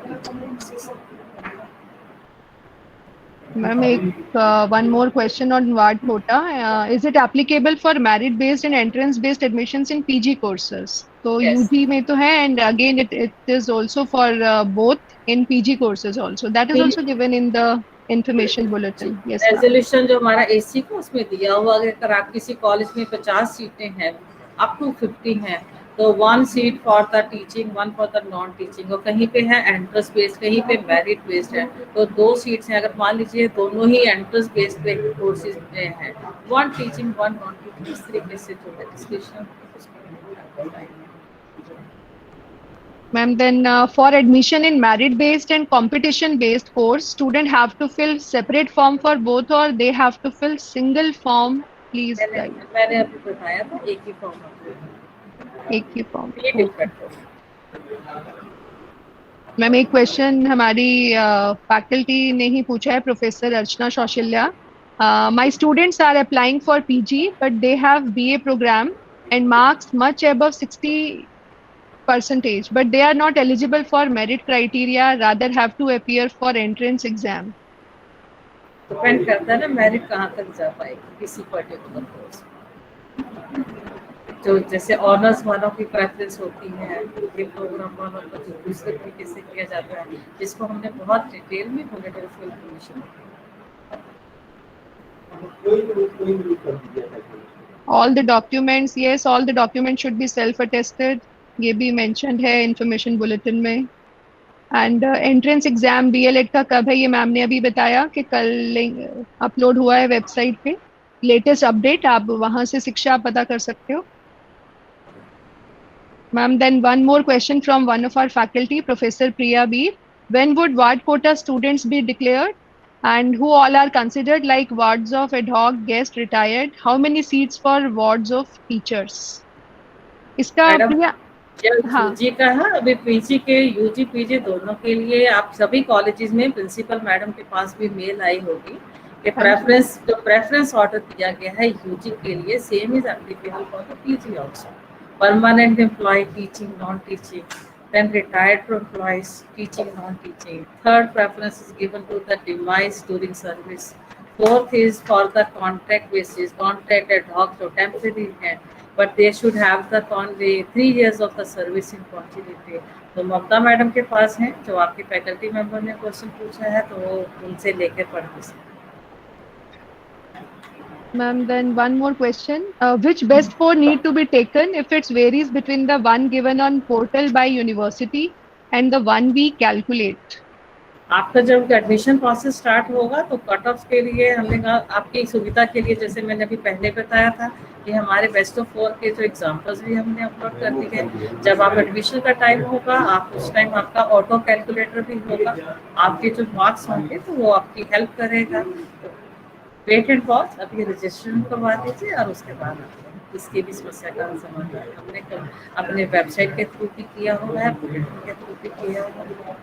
Ma'am, one more question on WAD quota. Is it applicable for merit-based and entrance-based admissions in PG courses? So Yes. UG में तो है, and again it is also for both in PG courses also. That is also given in the information bulletin. Yes. ma'am. Resolution जो हमारा AC को उसमें दिया हुआ है, अगर आप किसी कॉलेज में 50 सीटें हैं अप टू 50 हैं तो 1 seat for the teaching 1 for the non teaching, और कहीं पे है एंट्रेंस बेस्ड कहीं पे मेरिट बेस्ड है तो 2 सीट्स हैं। अगर मान लीजिए दोनों ही एंट्रेंस बेस्ड पे कोर्सेज में हैं, 1 टीचिंग 1 नॉन टीचिंग, इस तरीके से जो है discussion Ma'am, then for admission in merit-based and competition-based course, student have to fill separate form for both or they have to fill single form. Please guide. मैंने अभी बताया था एक ही फॉर्म एक ही फॉर्म। ये डिफरेंट मैम एक क्वेश्चन हमारी फैकल्टी ने ही पूछा है, professor Archana Shaushalya. My students are applying for PG but they have BA programme and marks much above 60%, but they are not eligible for merit criteria, rather have to appear for entrance exam. Depend करता है ना merit कहाँ तक जा पाएगी किसी particular course. जो जैसे ऑनर्स वालों की प्रेफरेंस होती है, ये प्रोग्राम वालों को जो दूसरे तरीके से किया जाता है जिसको हमने बहुत डिटेल में bulletin of information. All the documents, yes, all the documents should be self-attested. ये भी mentioned है information bulletin में। And entrance exam DLED का कब है ये मैम ने अभी बताया कि कल अपलोड हुआ है वेबसाइट पे। लेटेस्ट अपडेट आप वहाँ से शिक्षा पता कर सकते हो। Ma'am, then one more question from one of our faculty, Professor Priya B. When would WAD quota students be declared? And who all are considered like wards of ad hoc, guest, retired? How many seats for wards of teachers? इसका प्रिया हाँ UG का है अभी PG के UG PG दोनों के लिए आप सभी कॉलेजेस में प्रिंसिपल मैडम के पास भी मेल आई होगी कि प्रेफरेंस ऑर्डर दिया गया है यूजी के लिए same is applicable for the PG also. Permanent employ teaching non teaching, then retired employees teaching non-teaching. Third preference is given to the demise during service. Fourth is for the contract basis, contract ad hoc तो temporary है, but they should have the 3 years of the service in continuity. तो ममता madam के पास हैं जो आपके faculty member ने question पूछा है तो उनसे लेकर पढ़ सकते। Ma'am, then one more question. Which best four need to be taken if it varies between the one given on portal by university and the one we calculate? आपका जब एडमिशन प्रोसेस स्टार्ट होगा तो cut off के लिए हमने कहा आपकी सुविधा के लिए, जैसे मैंने अभी पहले बताया था कि हमारे बेस्ट ऑफ 4 के जो एग्जांपल्स भी हमने अपलोड कर दिए हैं। जब आप एडमिशन का टाइम होगा आप उस टाइम आपका ऑटो कैलकुलेटर भी होगा, आपके जो मार्क्स होंगे तो वो आपकी हेल्प करेगा। वेट एंड वॉच, अभी रजिस्ट्रेशन करवा दीजिए और उसके बाद इसकी भी समस्या का समाधान हमने अपने वेबसाइट के थ्रू भी किया हुआ है, बुलेटिन के थ्रू भी किया हुआ है।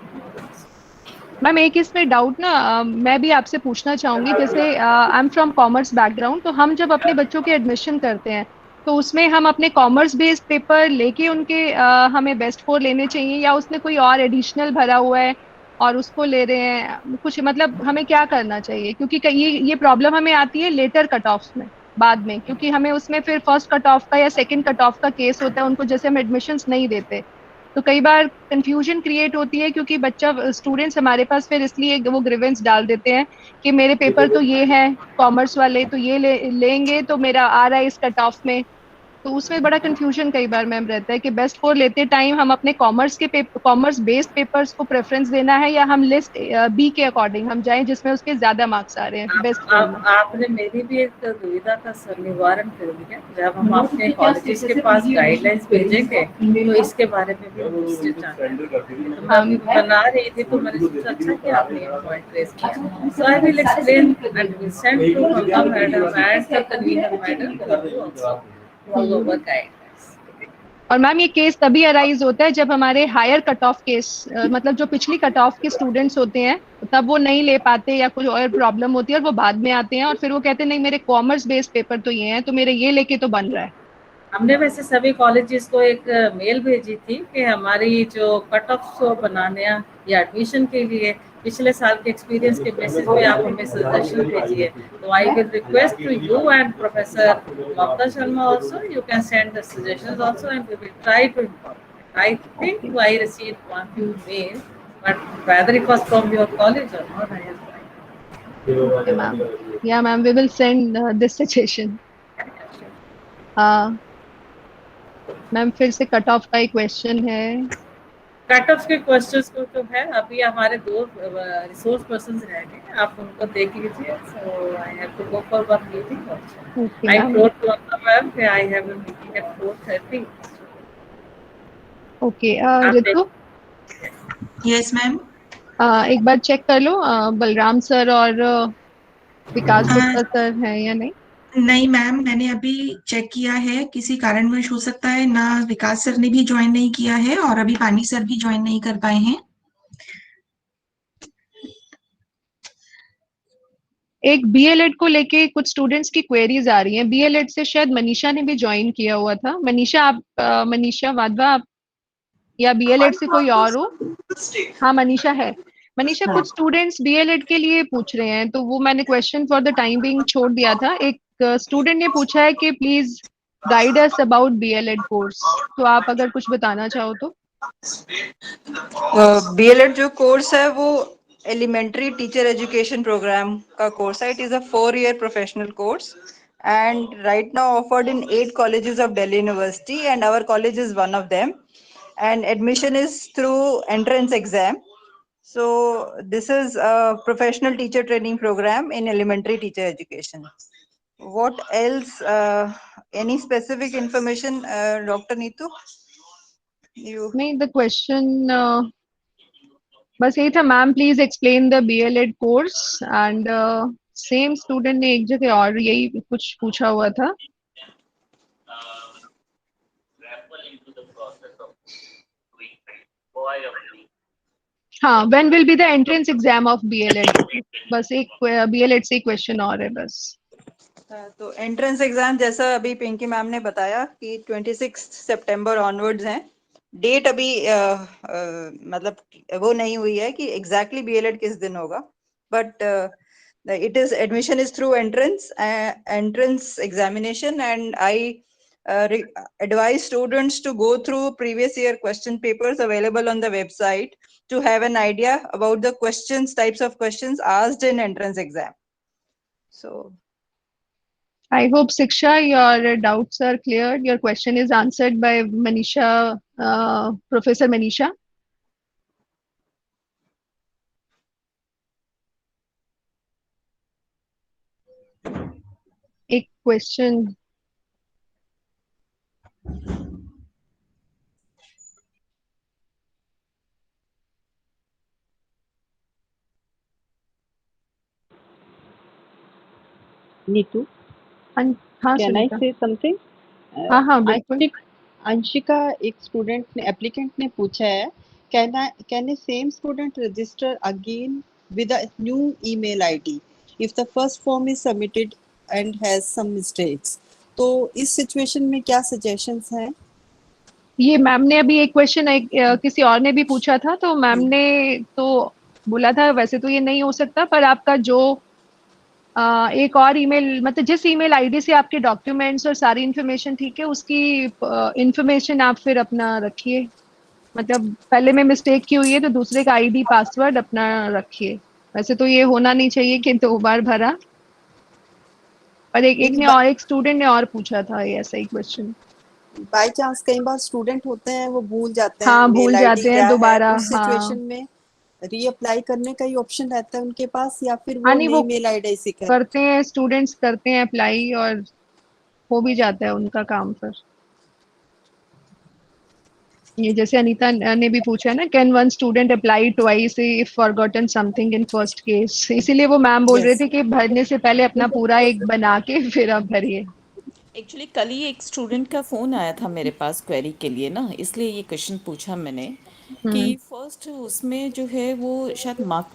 मैम एक इसमें डाउट ना मैं भी आपसे पूछना चाहूँगी, जैसे I am from commerce background, तो हम जब अपने बच्चों के एडमिशन करते हैं तो उसमें हम अपने कॉमर्स बेस्ड पेपर लेके उनके हमें बेस्ट 4 लेने चाहिए या उसने कोई और एडिशनल भरा हुआ है और उसको ले रहे हैं कुछ, मतलब हमें क्या करना चाहिए? क्योंकि ये प्रॉब्लम हमें आती है लेटर कट ऑफ्स में बाद में, क्योंकि हमें उसमें फिर फर्स्ट कट ऑफ का या सेकंड कट ऑफ का केस होता है, उनको जैसे हम एडमिशंस नहीं देते तो कई बार कंफ्यूजन क्रिएट होती है क्योंकि बच्चा स्टूडेंट्स हमारे पास फिर इसलिए वो ग्रीवेंस डाल देते हैं कि मेरे पेपर तो ये है कॉमर्स वाले तो ये लेंगे तो मेरा आ रहा है इस कट ऑफ में, तो उसमें बड़ा कंफ्यूजन कई बार मैम रहता है कि बेस्ट स्कोर लेते टाइम हम अपने कॉमर्स बेस्ड पेपर्स को प्रेफरेंस देना है, या हम लिस्ट बी के अकॉर्डिंग हम जाएं जिसमें उसके ज्यादा मार्क्स आ रहे हैं बेस्ट स्कोर में। आपने मेरी भी एक दुविधा का निवारण कर दिया। जब हम अपने कॉलेजेस के पास गाइडलाइंस भेजेंगे तो इसके बारे में भी हम बना रही थी, तो मैंने सोचा अच्छा कि आपने ये पॉइंट रेज किया। So I will explain and will send to Mamta madam and the convener madam for over guidelines. और मैम ये केस तभी अराइज होता है जब हमारे हायर कट ऑफ केस मतलब जो पिछली कट ऑफ के स्टूडेंट्स होते हैं तब वो नहीं ले पाते या कुछ और प्रॉब्लम होती है और वो बाद में आते हैं और फिर वो कहते हैं नहीं मेरे कॉमर्स बेस्ड पेपर तो ये हैं तो मेरे ये लेके तो बन रहा है। हमने वैसे सभी कॉलेजेस को एक मेल भेजी थी कि हमारी जो कट ऑफ बनाने या एडमिशन के लिए पिछले साल के एक्सपीरियंस के बेसिस पे आप हमें सजेशन भेजिए। तो I will request to you and professor Mamta Sharma also, you can send the suggestions also and we will try to implement. I think I received one few mail, but whether it was from your college or not, I have no idea. Okay, ma'am. Yeah, ma'am, we will send this suggestion. Ma'am फिर से cut off का एक question है। Cut off के questions को तो है, अभी हमारे 2 रिसोर्स पर्संस रह गए, आप उनको देख लीजिए। So I have to go for one meeting also. I told to ma'am कि I have a meeting at 4:30। Okay Ritu. Yes ma'am. एक बार चेक कर लो बलराम सर और विकास गुप्ता सर है या नहीं। नहीं मैम, मैंने अभी चेक किया है, किसी कारणवश हो सकता है ना विकास सर ने भी ज्वाइन नहीं किया है और अभी पानी सर भी ज्वाइन नहीं कर पाए हैं। एक बीएलएड को लेके कुछ स्टूडेंट्स की क्वेरीज आ रही हैं। बीएलएड से शायद मनीषा ने भी ज्वाइन किया हुआ था। मनीषा आप मनीषा वाधवा आप, या बीएलएड से कोई और हो? हाँ मनीषा है। मनीषा कुछ स्टूडेंट्स बीएलएड के लिए पूछ रहे हैं तो वो मैंने question for the time being छोड़ दिया था। एक स्टूडेंट ने पूछा है कि please guide us about B.El.Ed course, तो आप अगर कुछ बताना चाहो तो। बीएलएड जो कोर्स है वो एलिमेंट्री टीचर एजुकेशन प्रोग्राम का कोर्स है। It is a 4-year professional course and right now offered in 8 colleges of Delhi University and our college is one of them, and admission is through entrance exam. So this is a professional teacher training program in elementary teacher education. What else, any specific information, Dr. Neetu? नहीं, the question बस यही था ma'am please explain the B.El.Ed course and same student ने एक जगह और यही कुछ पूछा हुआ था। हाँ, when will be the entrance exam of BLED? बस एक BLED से क्वेश्चन और है बस। तो एंट्रेंस एग्जाम जैसा अभी पिंकी मैम ने बताया कि 26 सितंबर ऑनवर्ड्स हैं। डेट अभी मतलब वो नहीं हुई है कि एग्जैक्टली बीएलएड किस दिन होगा, but it is admission is through entrance examination and I advise students to go through previous year question papers available on the website to have an idea about the questions, types of questions asked in entrance exam. So I hope Siksha, your doubts are cleared. Your question is answered by Manisha, Professor Manisha. एक question Neetu, हाँ can I Sunita. say something? हाँ बिल्कुल। अंशिका एक student ने applicant ने पूछा है, can a same student register again with a new email ID if the first form is submitted and has some mistakes? तो इस सिचुएशन में क्या सजेशंस हैं? ये मैम ने अभी एक क्वेश्चन किसी और ने भी पूछा था तो मैम ने तो बोला था वैसे तो ये नहीं हो सकता, पर आपका जो एक और ईमेल मतलब जिस ईमेल आईडी से आपके डॉक्यूमेंट्स और सारी इन्फॉर्मेशन ठीक है उसकी इन्फॉर्मेशन आप फिर अपना रखिए। मतलब पहले में मिस्टेक की हुई है तो दूसरे का आईडी पासवर्ड अपना रखिए। वैसे तो ये होना नहीं चाहिए कि 2 बार भरा, पर एक ने और एक स्टूडेंट ने और पूछा था ये ऐसा ही क्वेश्चन। बाय चांस कई बार स्टूडेंट होते हैं वो भूल जाते हैं हाँ, मेल भूल आईडी जाते हैं क्या है, दोबारा। उस हाँ। सिचुएशन में रीअप्लाई करने का ही ऑप्शन रहता है उनके पास, या फिर हाँ, वो नहीं, नई वो मेल आईडी से कर। करते हैं, स्टूडेंट्स करते हैं अप्लाई और हो भी जाता है उनका काम फिर। ये जैसे अनीता ने भी पूछा है ना, can one student apply twice if forgotten something in first case, इसीलिए वो मैम बोल रहे यस। थे कि भरने से पहले अपना पूरा एक बना के फिर आप भरिए। एक्चुअली कल ही एक स्टूडेंट का फ़ोन आया था मेरे पास क्वेरी के लिए ना, इसलिए ये क्वेश्चन पूछा मैंने कि हम्म। फर्स्ट उसमें जो है वो शायद मार्क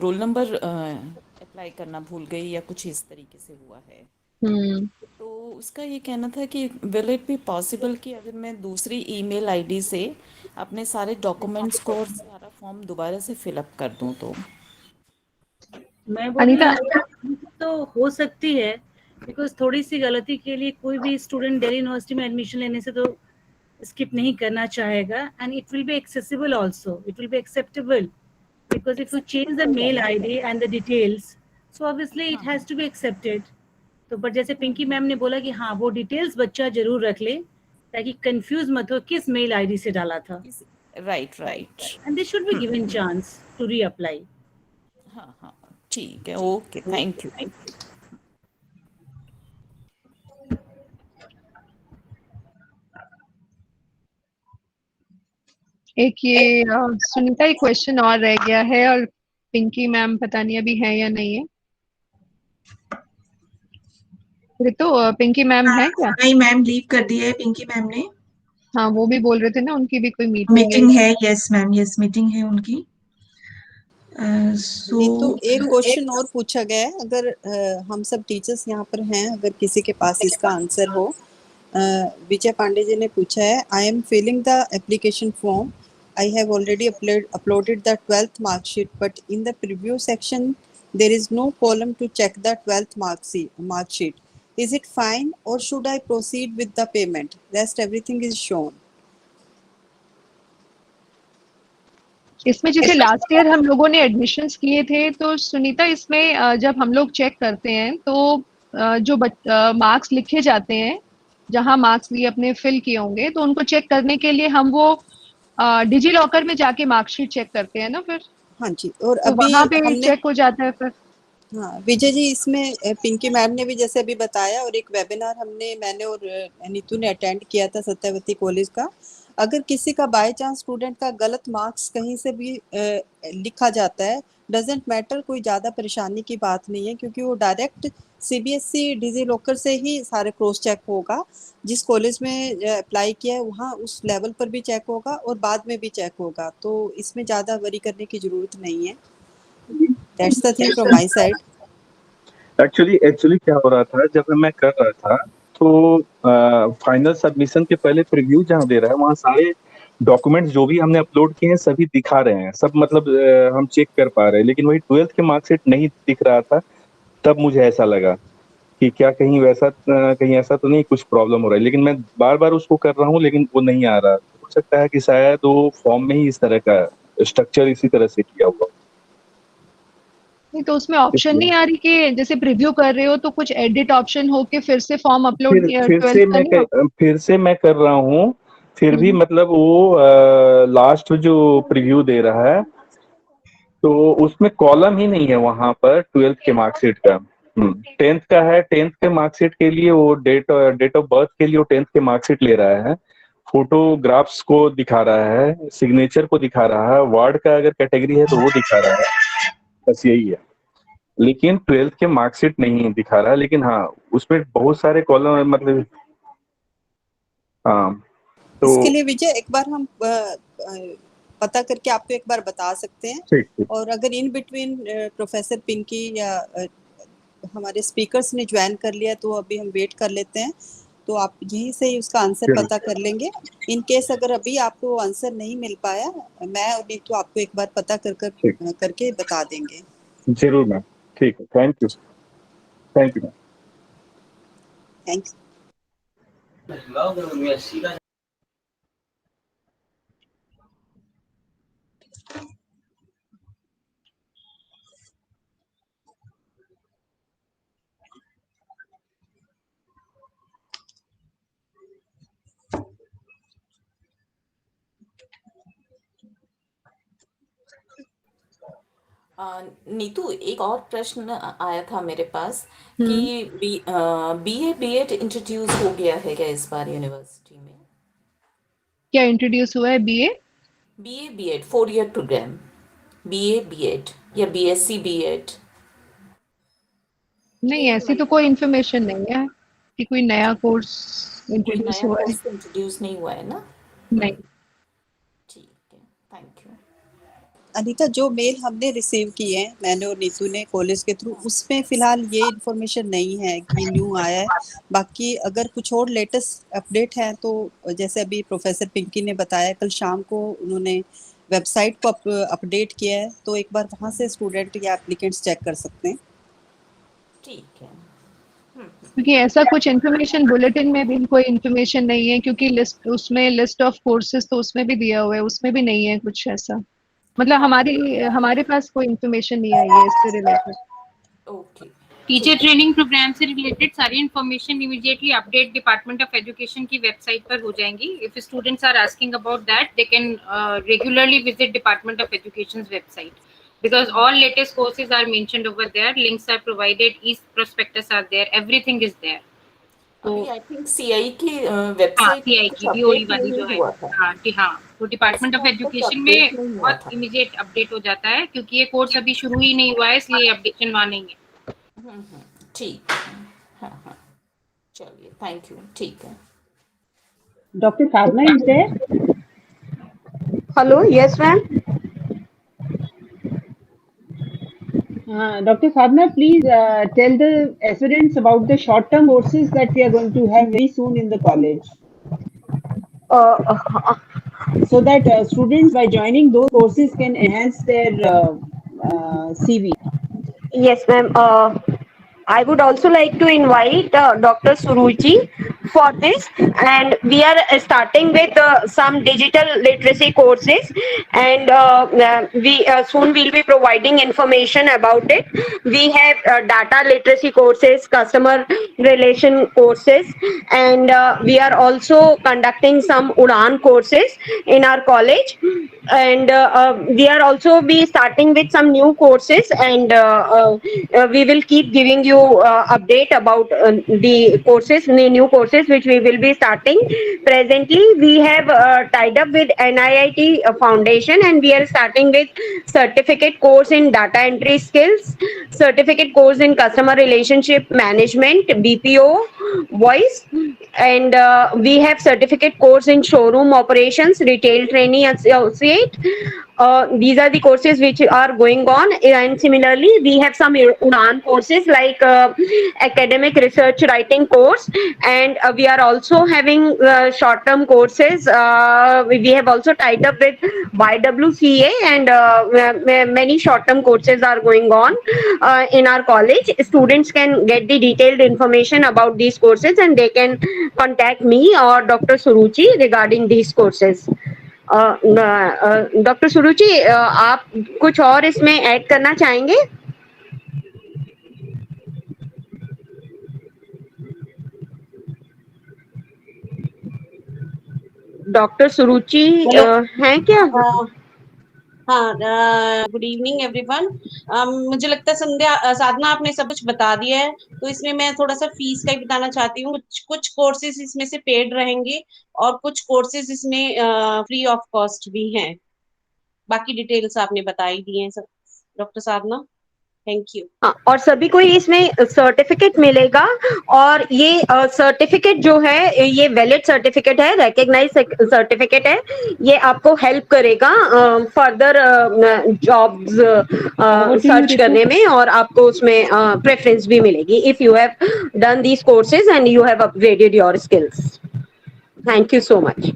रोल नंबर अप्लाई करना भूल गई या कुछ इस तरीके से हुआ है। हम्म। तो उसका ये कहना था कि विल इट बी पॉसिबल कि अगर मैं दूसरी ईमेल आईडी से अपने सारे डॉक्यूमेंट्स को और सारा फॉर्म दोबारा से फिलअप कर दूं तो। मैं बोल रही अनीता। हूँ तो हो सकती है, बिकॉज थोड़ी सी गलती के लिए कोई भी स्टूडेंट दिल्ली यूनिवर्सिटी में एडमिशन लेने से तो स्किप नहीं करना चाहेगा, and it will be accessible also, it will be acceptable, because if you change the mail ID and the details, so obviously it has to be accepted. तो पर जैसे पिंकी मैम ने बोला कि हाँ वो डिटेल्स बच्चा जरूर रख ले ताकि कंफ्यूज मत हो किस मेल आईडी से डाला था, right right. And they should be given chance to reapply. हाँ हाँ, ठीक है, ओके, थैंक यू। एक ये सुनीता, एक क्वेश्चन और रह गया है और पिंकी मैम पता नहीं अभी है या नहीं है। ऋतु, पिंकी मैम है क्या? नहीं मैम, लीव कर दिया है पिंकी मैम ने। हाँ, वो भी बोल रहे थे ना उनकी भी कोई मीटिंग है। मीटिंग है, यस मैम, यस मीटिंग है उनकी। नीतू, सो एक क्वेश्चन और पूछा गया है, अगर हम सब टीचर्स यहाँ पर हैं, अगर किसी के पास इसका आंसर हो। विजय पांडे जी ने पूछा है, I am filling the application form, I have already uploaded the 12th marksheet, but in the preview section there is no column to check the 12th mark sheet. Is it fine or should I proceed with the payment? Rest everything is shown. इसमें जैसे last year हम लोगों ने admissions किए थे तो सुनीता, इसमें जब हम लोग चेक करते हैं तो जो मार्क्स लिखे जाते हैं, जहां मार्क्स लिए अपने फिल किए होंगे, तो उनको चेक करने के लिए हम वो डिजी लॉकर में जाके मार्कशीट चेक करते हैं ना फिर। हाँ जी, और तो अभी वहां पे हमने, चेक हो जाता है फिर। हाँ विजय जी, इसमें पिंकी मैम ने भी जैसे अभी बताया, और एक वेबिनार मैंने और नीतू ने अटेंड किया था सत्यवती कॉलेज का। अगर किसी का बाय चांस स्टूडेंट का गलत मार्क्स कहीं से भी लिखा जाता है, डजेंट मैटर, कोई ज़्यादा परेशानी की बात नहीं है, क्योंकि वो डायरेक्ट सीबीएसई डिजी लॉकर से ही सारे क्रॉस चेक होगा। जिस कॉलेज में अप्लाई किया है वहाँ उस लेवल पर भी चेक होगा और बाद में भी चेक होगा, तो इसमें ज़्यादा वरी करने की ज़रूरत नहीं है। That's the thing from my side. Actually क्या हो रहा था, जब मैं कर रहा था तो फाइनल सबमिशन के पहले प्रीव्यू जहाँ दे रहा है वहाँ सारे डॉक्यूमेंट्स जो भी हमने अपलोड किए हैं सभी दिखा रहे हैं, सब मतलब हम चेक कर पा रहे हैं, लेकिन वही 12th के मार्कशीट नहीं दिख रहा था। तब मुझे ऐसा लगा कि क्या कहीं ऐसा तो नहीं कुछ प्रॉब्लम हो रहा है, लेकिन मैं बार बार उसको कर रहा हूँ लेकिन वो नहीं आ रहा। हो सकता है कि शायद वो फॉर्म में ही इस तरह का स्ट्रक्चर इसी तरह से किया हुआ। नहीं तो उसमें ऑप्शन नहीं आ रही कि जैसे प्रीव्यू कर रहे हो तो कुछ एडिट ऑप्शन हो के फिर से फॉर्म अपलोड किया, 12th का नहीं होता? फिर से मैं कर रहा हूँ, फिर भी मतलब वो लास्ट जो प्रीव्यू दे रहा है तो उसमें कॉलम ही नहीं है वहां पर 12th के मार्कशीट का। 10th का है, 10th के मार्कशीट के लिए वो डेट ऑफ बर्थ के लिए वो 10th के मार्कशीट ले रहा है, फोटोग्राफ्स को दिखा रहा है, सिग्नेचर को दिखा रहा है, वार्ड का अगर कैटेगरी है तो वो दिखा रहा है, बस यही है। लेकिन 12th के मार्कशीट नहीं दिखा रहा है, लेकिन हाँ उसमें बहुत सारे कॉलम मतलब। हाँ तो इसके लिए विजय एक बार हम पता करके आपको एक बार बता सकते हैं। ठीक। और अगर इन बिटवीन प्रोफेसर पिंकी या हमारे स्पीकर्स ने ज्वाइन कर लिया तो अभी हम वेट कर लेते हैं, तो आप यहीं से ही उसका आंसर पता कर लेंगे। इन केस अगर अभी आपको आंसर नहीं मिल पाया, मैं और नीतू आपको एक बार पता करके बता देंगे। जरूर मैम, ठीक है, thank you ma'am. Thanks. Neetu, एक और प्रश्न आया था मेरे पास कि बीए इंट्रोड्यूस हो गया है क्या इस बार यूनिवर्सिटी में? क्या इंट्रोड्यूस हुआ है? BA BEd 4 year programme, BEd या बीएससी बीएड? नहीं, ऐसी तो कोई इन्फॉर्मेशन नहीं है कि कोई नया कोर्स कोई इंट्रोड्यूस नया हुआ है। कोर्स इंट्रोड्यूस नहीं हुआ है ना? नहीं। ठीक है, थैंक यू। अनीता, जो मेल हमने रिसीव किए हैं, मैंने और नीतू ने कॉलेज के थ्रू, उसमें फिलहाल ये इन्फॉर्मेशन नहीं है कि न्यू आया है। बाकी अगर कुछ और लेटेस्ट अपडेट है तो जैसे अभी प्रोफेसर पिंकी ने बताया, कल शाम को उन्होंने वेबसाइट को अपडेट किया है, तो एक बार वहां से स्टूडेंट या एप्लीकेंट्स चेक कर सकते हैं। ठीक है। क्योंकि ऐसा कुछ इन्फॉर्मेशन बुलेटिन में भी कोई इन्फॉर्मेशन नहीं है, क्योंकि लिस्ट ऑफ कोर्सेज तो उसमें भी दिया हुआ है, उसमें भी नहीं है कुछ ऐसा। मतलब हमारे पास कोई इन्फॉर्मेशन नहीं आई है इससे related. Okay. Teacher training programme से रिलेटेड सारी information immediately update department of education की वेबसाइट पर हो जाएंगी। If students are asking about that, they can regularly visit department of education's website, because all latest courses are mentioned over there, links are provided, e-prospectus are there, everything is there. तो I think CI की website, CI की DOE वाली जो है, हाँ, तो department of education में बहुत इमीडिएट अपडेट हो जाता है, क्योंकि ये कोर्स अभी शुरू ही नहीं हुआ है, इसलिए अपडेशन वहाँ नहीं है। ठीक है, हाँ, चलिए, थैंक यू, ठीक है। Dr. Sadhna is there? Hello, yes ma'am. Dr. Sadhna, please tell the aspirants about the short-term courses that we are going to have very soon in the college. So that students, by joining those courses, can enhance their CV. Yes ma'am. I would also like to invite Dr. Suruchi for this, and we are starting with some digital literacy courses, and we soon will be providing information about it. We have data literacy courses, customer relation courses, and we are also conducting some Udan courses in our college, and we are also be starting with some new courses, and we will keep giving you update about the courses, the new courses which we will be starting. Presently we have tied up with NIIT Foundation, and we are starting with certificate course in data entry skills, certificate course in customer relationship management, BPO voice, and we have certificate course in showroom operations, retail trainee associate. These are the courses which are going on, and similarly we have some Udan courses like academic research writing course, and we are also having short-term courses. We have also tied up with YWCA, and many short-term courses are going on in our college. Students can get the detailed information about these courses, and they can contact me or Dr. Suruchi regarding these courses. Doctor Suruchi, आप कुछ और इसमें add करना चाहेंगे? Doctor सुरुचि हैं क्या? हाँ, good evening everyone. मुझे लगता है साधना आपने सब कुछ बता दिया है, तो इसमें मैं थोड़ा सा फीस का ही बताना चाहती हूँ। कुछ कोर्सेज इसमें से पेड रहेंगे और कुछ कोर्सेज इसमें फ्री ऑफ कॉस्ट भी हैं। बाकी डिटेल्स आपने बता ही दी हैं डॉक्टर साधना। Thank you. हाँ, और सभी को इसमें सर्टिफिकेट मिलेगा, और ये सर्टिफिकेट जो है ये वैलिड सर्टिफिकेट है, रिकॉग्नाइज सर्टिफिकेट है। ये आपको हेल्प करेगा फर्दर जॉब्स सर्च करने में, और आपको उसमें प्रेफरेंस भी मिलेगी if you have done these courses and you have upgraded your skills. Thank you so much.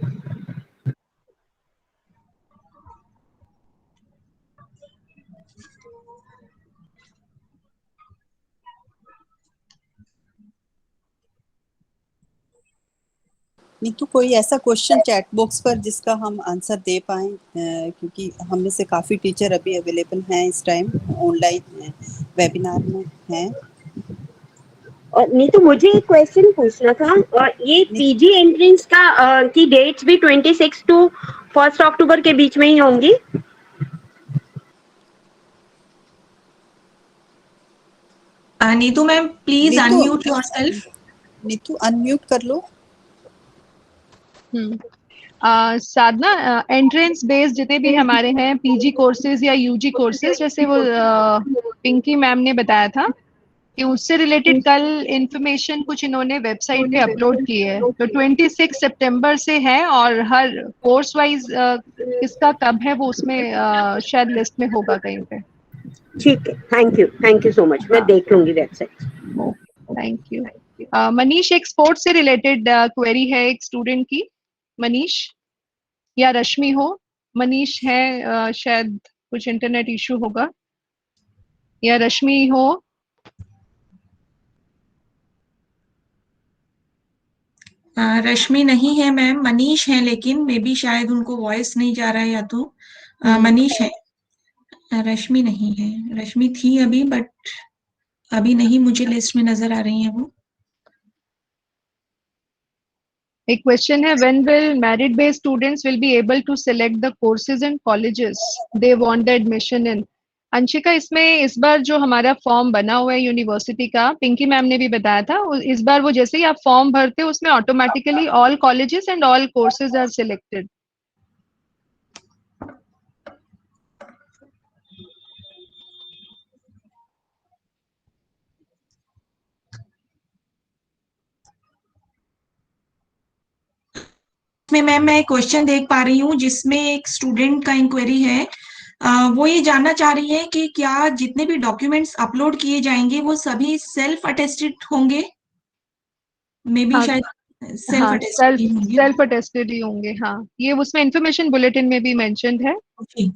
Neetu, कोई ऐसा क्वेश्चन चैट बॉक्स पर जिसका हम आंसर दे पाएं, क्योंकि हम में से काफी टीचर अभी अवेलेबल हैं इस टाइम ऑनलाइन वेबिनार में हैं। नीतू, मुझे एक क्वेश्चन पूछना था। ये पीजी एंट्रेंस का की डेट्स भी 26 to 1 अक्टूबर के बीच में ही होंगी? Neetu ma'am please unmute yourself. Neetu unmute कर लो। साधना, एंट्रेंस बेस्ड जितने भी हमारे हैं पीजी कोर्सेज या यूजी कोर्सेज, जैसे वो पिंकी मैम ने बताया था कि उससे रिलेटेड कल इंफॉर्मेशन कुछ इन्होंने वेबसाइट पे अपलोड की है, तो 26 सितंबर से है और हर कोर्स वाइज किसका कब है वो उसमें शायद लिस्ट में होगा कहीं पे। ठीक है, थैंक यू सो मच, मैं देख लूंगी वेबसाइट। Thank you. मनीष, एक स्पोर्ट्स से रिलेटेड क्वेरी है एक स्टूडेंट की। मनीष या रश्मि हो, मनीष है शायद कुछ इंटरनेट इशू होगा, या रश्मि हो। रश्मि नहीं है मैम, मनीष है, लेकिन मे बी शायद उनको वॉइस नहीं जा रहा है, या तो मनीष है, रश्मि नहीं है। रश्मि थी अभी, बट अभी नहीं मुझे लिस्ट में नजर आ रही है वो। एक क्वेश्चन है, when will merit based students will be able to select the courses and colleges they want the admission in? Anshika, इसमें इस बार जो हमारा फॉर्म बना हुआ है यूनिवर्सिटी का, पिंकी मैम ने भी बताया था, इस बार वो जैसे ही आप फॉर्म भरते हो उसमें automatically all colleges and all courses are selected. में मैम मैं एक क्वेश्चन देख पा रही हूँ जिसमें एक स्टूडेंट का इंक्वायरी है। वो ये जानना चाह रही है कि क्या जितने भी डॉक्यूमेंट्स अपलोड किए जाएंगे वो सभी सेल्फ अटेस्टेड होंगे? मे बी शायद सेल्फ अटेस्टेड ही होंगे। सेल्फ अटेस्टेड ही होंगे, हाँ। ये उसमें इंफॉर्मेशन बुलेटिन में भी मेंशन्ड है,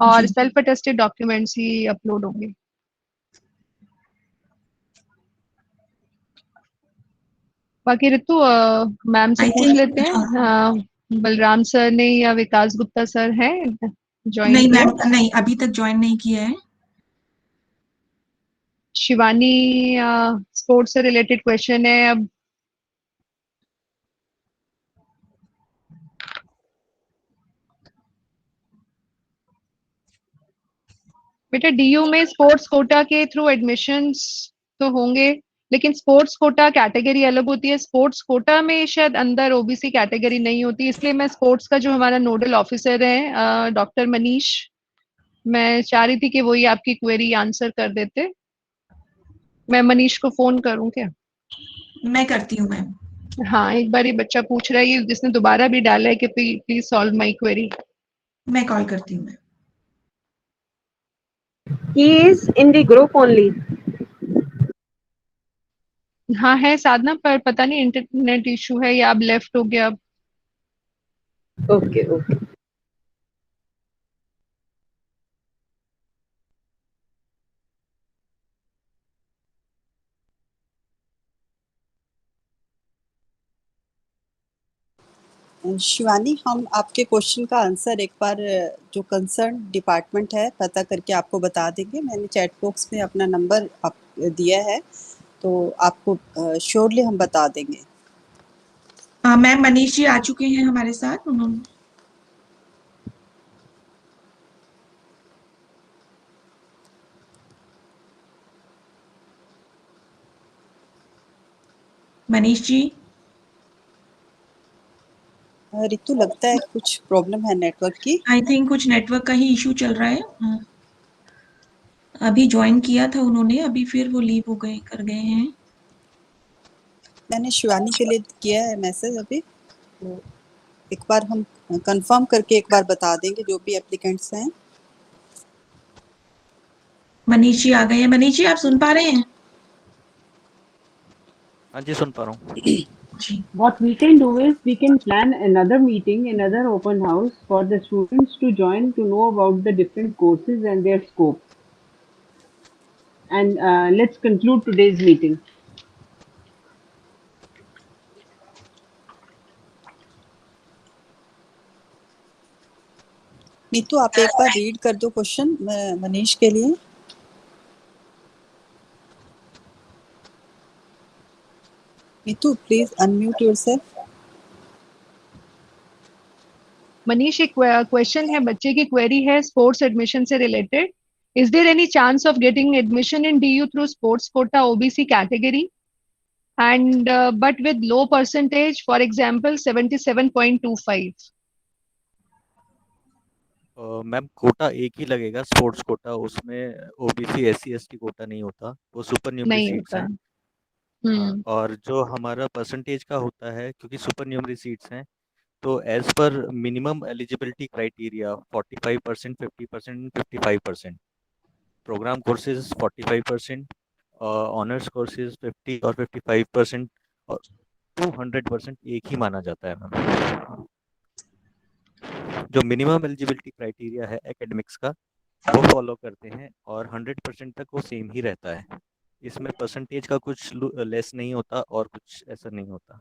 और सेल्फ अटेस्टेड डॉक्यूमेंट्स ही अपलोड होंगे। बाकी ऋतु मैम से पूछ लेते हैं, बलराम सर ने या विकास गुप्ता सर हैं ज्वाइन? नहीं मैम, नहीं अभी तक ज्वाइन नहीं किया है। शिवानी, स्पोर्ट्स से रिलेटेड क्वेश्चन है अब। बेटा, डीयू में स्पोर्ट्स कोटा के थ्रू एडमिशंस तो होंगे, लेकिन स्पोर्ट्स कोटा कैटेगरी अलग होती है। स्पोर्ट्स कोटा में शायद अंदर ओबीसी कैटेगरी नहीं होती, इसलिए मैं स्पोर्ट्स का जो हमारा नोडल ऑफिसर है डॉक्टर मनीष, मैं चाह रही थी कि वही आपकी क्वेरी आंसर कर देते। मैं मनीष को फोन करूं क्या? मैं करती हूँ मैम। हाँ, एक बार ये बच्चा पूछ रहा है, जिसने दोबारा भी डाला है कि प्लीज सॉल्व माय क्वेरी। मैं कॉल करती हूँ ma'am. He is in the group only. हाँ है साधना, पर पता नहीं इंटरनेट इशू है या अब लेफ्ट हो गया। Okay okay. शिवानी, हम आपके क्वेश्चन का आंसर एक बार जो कंसर्न डिपार्टमेंट है पता करके आपको बता देंगे। मैंने चैट बॉक्स में अपना नंबर आप दिया है, तो आपको श्योरली हम बता देंगे। मैम मनीष जी आ चुके हैं हमारे साथ, उन्होंने मनीष जी। रितु, लगता है कुछ प्रॉब्लम है नेटवर्क की। आई थिंक कुछ नेटवर्क का ही इशू चल रहा है। अभी ज्वाइन किया था उन्होंने, अभी फिर वो लीव हो गए, कर गए हैं। मैंने शिवानी के लिए किया है मैसेज अभी, तो एक बार हम कंफर्म करके एक बार बता देंगे जो भी एप्लीकेंट्स हैं। मनीष जी आ गए हैं। मनीष जी आप सुन पा रहे हैं? हाँ जी, सुन पा रहा हूँ। What we can do is we can plan another meeting, another open house for the students to join to know about the different courses and their scope. And let's conclude today's meeting. Neetu, आप एक बार read कर दो question Manish के लिए। Neetu, please unmute yourself. Manish, एक question है, बच्चे की क्वेरी है स्पोर्ट्स एडमिशन से related Is there any chance of getting admission in DU through sports quota OBC category? And but with low percentage, for example, 77.25. Ma'am quota एक ही लगेगा, sports quota, उसमें ओबीसी SC ST कोटा नहीं होता, वो super न्यूमरी नहीं seats होता। हैं। हाँ, और जो हमारा परसेंटेज का होता है, क्योंकि सुपर न्यूमरी सीट्स हैं, तो as per minimum eligibility criteria 45%, 50%, 55%, programme courses 45%, honours courses 50 और 55% और 200% एक ही माना जाता है मैम। जो मिनिमम एलिजिबिलिटी क्राइटेरिया है एकेडमिक्स का, वो फॉलो करते हैं और 100% तक वो सेम ही रहता है। इसमें परसेंटेज का कुछ लेस नहीं होता और कुछ ऐसा नहीं होता।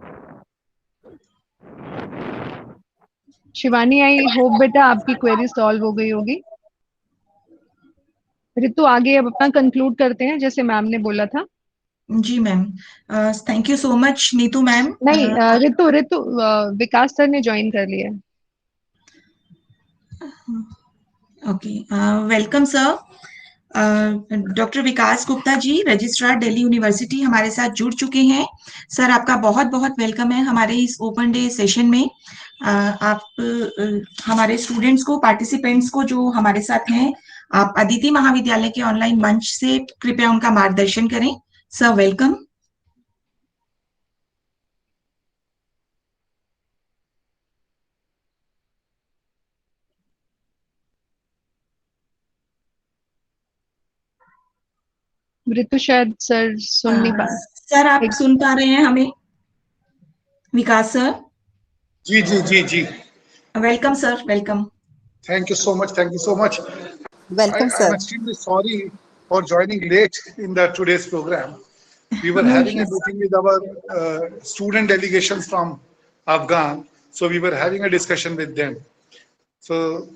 शिवानी, आई होप बेटा आपकी क्वेरी सॉल्व हो गई होगी। ऋतु, आगे अब अपना कंक्लूड करते हैं जैसे मैम ने बोला था। जी ma'am, thank you so much Neetu ma'am. नहीं, ऋतु विकास सर ने ज्वाइन कर लिया। Okay, welcome sir. Doctor Vikas Gupta ji, registrar Delhi university, हमारे साथ जुड़ चुके हैं। सर, आपका बहुत बहुत वेलकम है हमारे इस ओपन डे सेशन में। आप हमारे स्टूडेंट्स को, पार्टिसिपेंट्स को जो हमारे साथ हैं, आप अदिति महाविद्यालय के ऑनलाइन मंच से कृपया उनका मार्गदर्शन करें। Sir, welcome. ऋतु, शायद सर सुन नहीं पा रहे। सर, आप सुन पा रहे हैं हमें? विकास सर? जी जी जी जी। Welcome sir, welcome. Thank you so much. Thank you so much. Welcome, sir. I'm extremely sorry for joining late in the today's program. We were having a meeting with our student delegations from Afghan, so we were having a discussion with them. So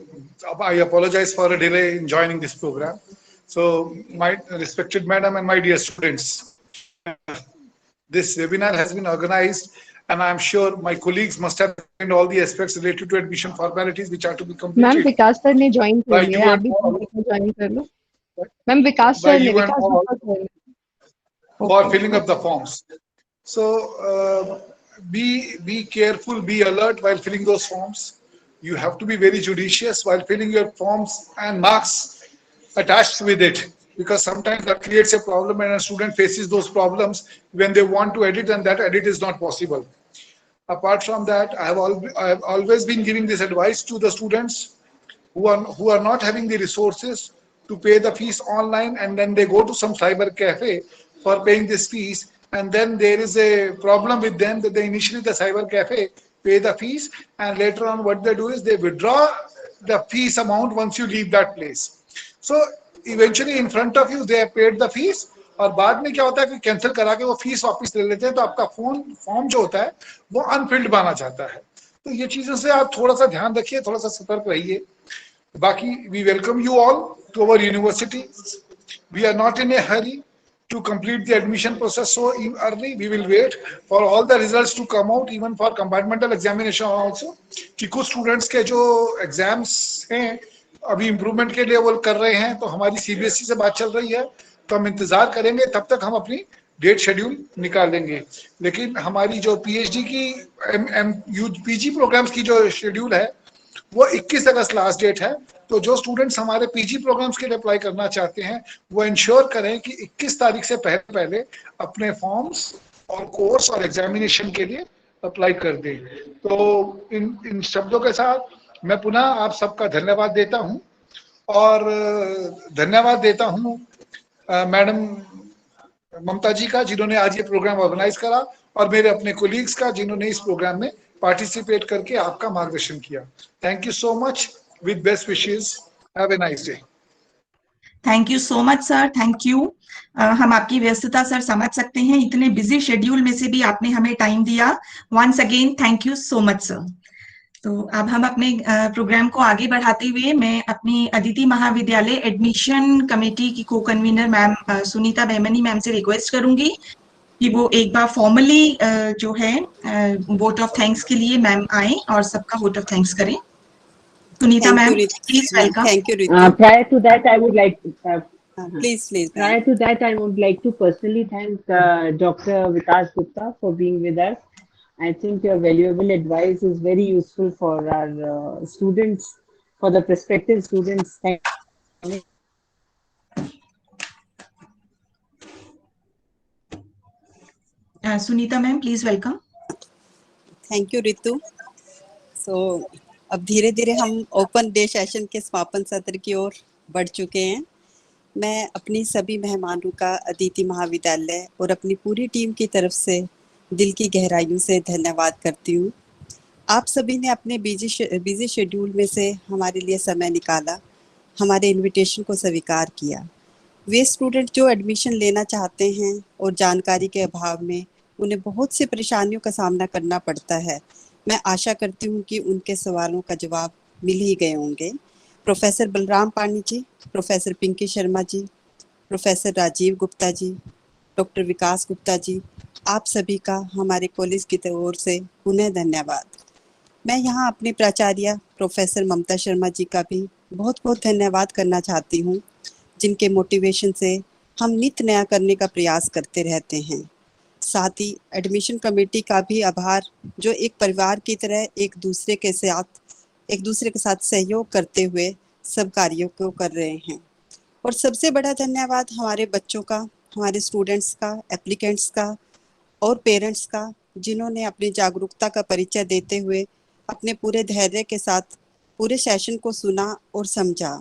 I apologize for a delay in joining this program. So my respected madam and my dear students, this webinar has been organized, and I'm sure my colleagues must have explained all the aspects related to admission formalities which are to be completed. Ma'am, Vikas sir ने join कर लिया है, आप भी join कर लो। Ma'am, विकास sir ने for filling up the forms. So be careful, be alert while filling those forms. You have to be very judicious while filling your forms and marks attached with it, because sometimes that creates a problem and a student faces those problems when they want to edit, and that edit is not possible. Apart from that, I have always been giving this advice to the students who are not having the resources to pay the fees online, and then they go to some cyber cafe for paying this fees, and then there is a problem with them that they initially the cyber cafe pay the fees, and later on what they do is they withdraw the fees amount once you leave that place. So eventually in front of you they have paid the fees, और बाद में क्या होता है कि cancel करा के वो फीस वापस ले लेते हैं, तो आपका फॉर्म जो होता है वो अनफिल्ड माना जाता है। तो ये चीजों से आप थोड़ा सा ध्यान रखिए, थोड़ा सा सतर्क रहिए। बाकी we welcome you all to our university. We are not in a hurry to complete the admission process so early. We will wait for all the results to come out, even for compartmental examination also, कि कुछ students के जो exams हैं अभी improvement के लिए वो कर रहे हैं, तो हमारी सीबीएसई से बात चल रही है, तो हम इंतजार करेंगे, तब तक हम अपनी डेट शेड्यूल निकालेंगे। लेकिन हमारी जो पीएचडी की पीजी प्रोग्राम्स की जो शेड्यूल है वो 21 अगस्त लास्ट डेट है। तो जो स्टूडेंट्स हमारे पीजी प्रोग्राम्स के लिए अप्लाई करना चाहते हैं वो इंश्योर करें कि 21 तारीख से पहले अपने फॉर्म्स और कोर्स और एग्जामिनेशन के लिए अप्लाई कर दें। तो इन शब्दों के साथ मैं पुनः आप सबका धन्यवाद देता हूं, और धन्यवाद देता हूं मैडम ममता जी का, जिन्होंने आज ये प्रोग्राम ऑर्गेनाइज करा, और मेरे अपने कोलीग्स का, जिन्होंने इस प्रोग्राम में पार्टिसिपेट करके आपका मार्गदर्शन किया। Thank you so much, with best wishes, have a nice day. Thank you so much sir, thank you. हम आपकी व्यस्तता सर समझ सकते हैं, इतने बिजी शेड्यूल में से भी आपने हमें टाइम दिया। Once again thank you so much sir. तो अब हम अपने प्रोग्राम को आगे बढ़ाते हुए मैं अपनी अदिति महाविद्यालय एडमिशन कमेटी की को कन्वीनर मैम सुनीता बेमनी मैम से रिक्वेस्ट करूंगी कि वो एक बार फॉर्मली जो है वोट ऑफ थैंक्स के लिए मैम आए और सबका वोट ऑफ थैंक्स करें। Sunita Thank ma'am, you, Ritu. please welcome. Thank you, Ritu. Prior to that, I would like Please, ma'am. prior to that, I would like to personally thank Dr. Vikas Gupta for being with us. I think your valuable advice is very useful for our students, for the prospective students. Thank you. Sunita ma'am, please welcome. Thank you Ritu. So अब धीरे धीरे हम open day session के समापन सत्र की ओर बढ़ चुके हैं। मैं अपनी सभी मेहमानों का अदिति महाविद्यालय और अपनी पूरी टीम की तरफ से दिल की गहराइयों से धन्यवाद करती हूँ। आप सभी ने अपने बिजी शेड्यूल में से हमारे लिए समय निकाला, हमारे इनविटेशन को स्वीकार किया। वे स्टूडेंट जो एडमिशन लेना चाहते हैं और जानकारी के अभाव में उन्हें बहुत सी परेशानियों का सामना करना पड़ता है, मैं आशा करती हूँ कि उनके सवालों का जवाब मिल ही गए होंगे। प्रोफेसर बलराम पानी जी, प्रोफेसर पिंकी शर्मा जी, प्रोफेसर राजीव गुप्ता जी, डॉक्टर विकास गुप्ता जी, आप सभी का हमारे कॉलेज की ओर से पुनः धन्यवाद। मैं यहाँ अपने प्राचार्य प्रोफेसर ममता शर्मा जी का भी बहुत बहुत धन्यवाद करना चाहती हूँ, जिनके मोटिवेशन से हम नित्य नया करने का प्रयास करते रहते हैं। साथ ही एडमिशन कमेटी का भी आभार, जो एक परिवार की तरह एक दूसरे के साथ सहयोग करते हुए सब कार्यों को कर रहे हैं। और सबसे बड़ा धन्यवाद हमारे बच्चों का, हमारे स्टूडेंट्स का, एप्लीकेंट्स का और पेरेंट्स का, जिन्होंने अपनी जागरूकता का परिचय देते हुए अपने पूरे धैर्य के साथ पूरे सेशन को सुना और समझा।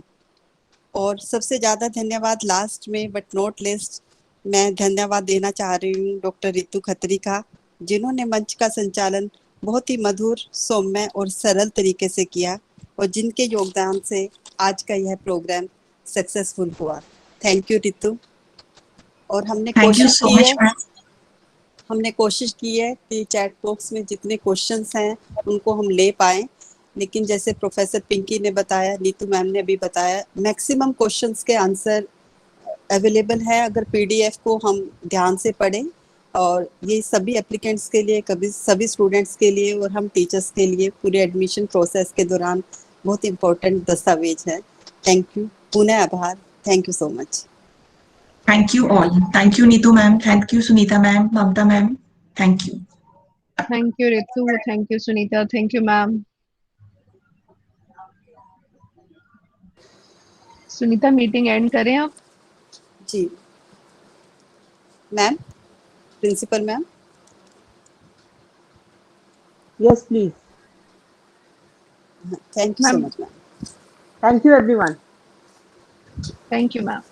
और सबसे ज़्यादा धन्यवाद लास्ट में बट नॉट लिस्ट मैं धन्यवाद देना चाह रही हूँ डॉक्टर रितु खत्री का, जिन्होंने मंच का संचालन बहुत ही मधुर, सौम्य और सरल तरीके से किया और जिनके योगदान से आज का यह प्रोग्राम सक्सेसफुल हुआ। Thank you Ritu. और हमने कोशिश की है कि चैट बॉक्स में जितने क्वेश्चंस हैं उनको हम ले पाएं, लेकिन जैसे प्रोफेसर पिंकी ने बताया, नीतू मैम ने भी बताया, मैक्सिमम क्वेश्चंस के आंसर अवेलेबल है अगर पीडीएफ को हम ध्यान से पढ़ें। और ये सभी एप्लीकेंट्स के लिए, कभी सभी स्टूडेंट्स के लिए और हम टीचर्स के लिए पूरे एडमिशन प्रोसेस के दौरान बहुत इम्पोर्टेंट दस्तावेज है। थैंक यू, पुनः आभार। Thank you so much. Thank you all. Thank you Neetu ma'am, thank you Sunita ma'am, Mamta ma'am, thank you. Thank you Ritu, thank you Sunita, thank you ma'am. Sunita meeting end करें आप? जी ma'am, principal ma'am. Yes, please. Thank you so much, ma'am. Thank you, everyone. Thank you, ma'am.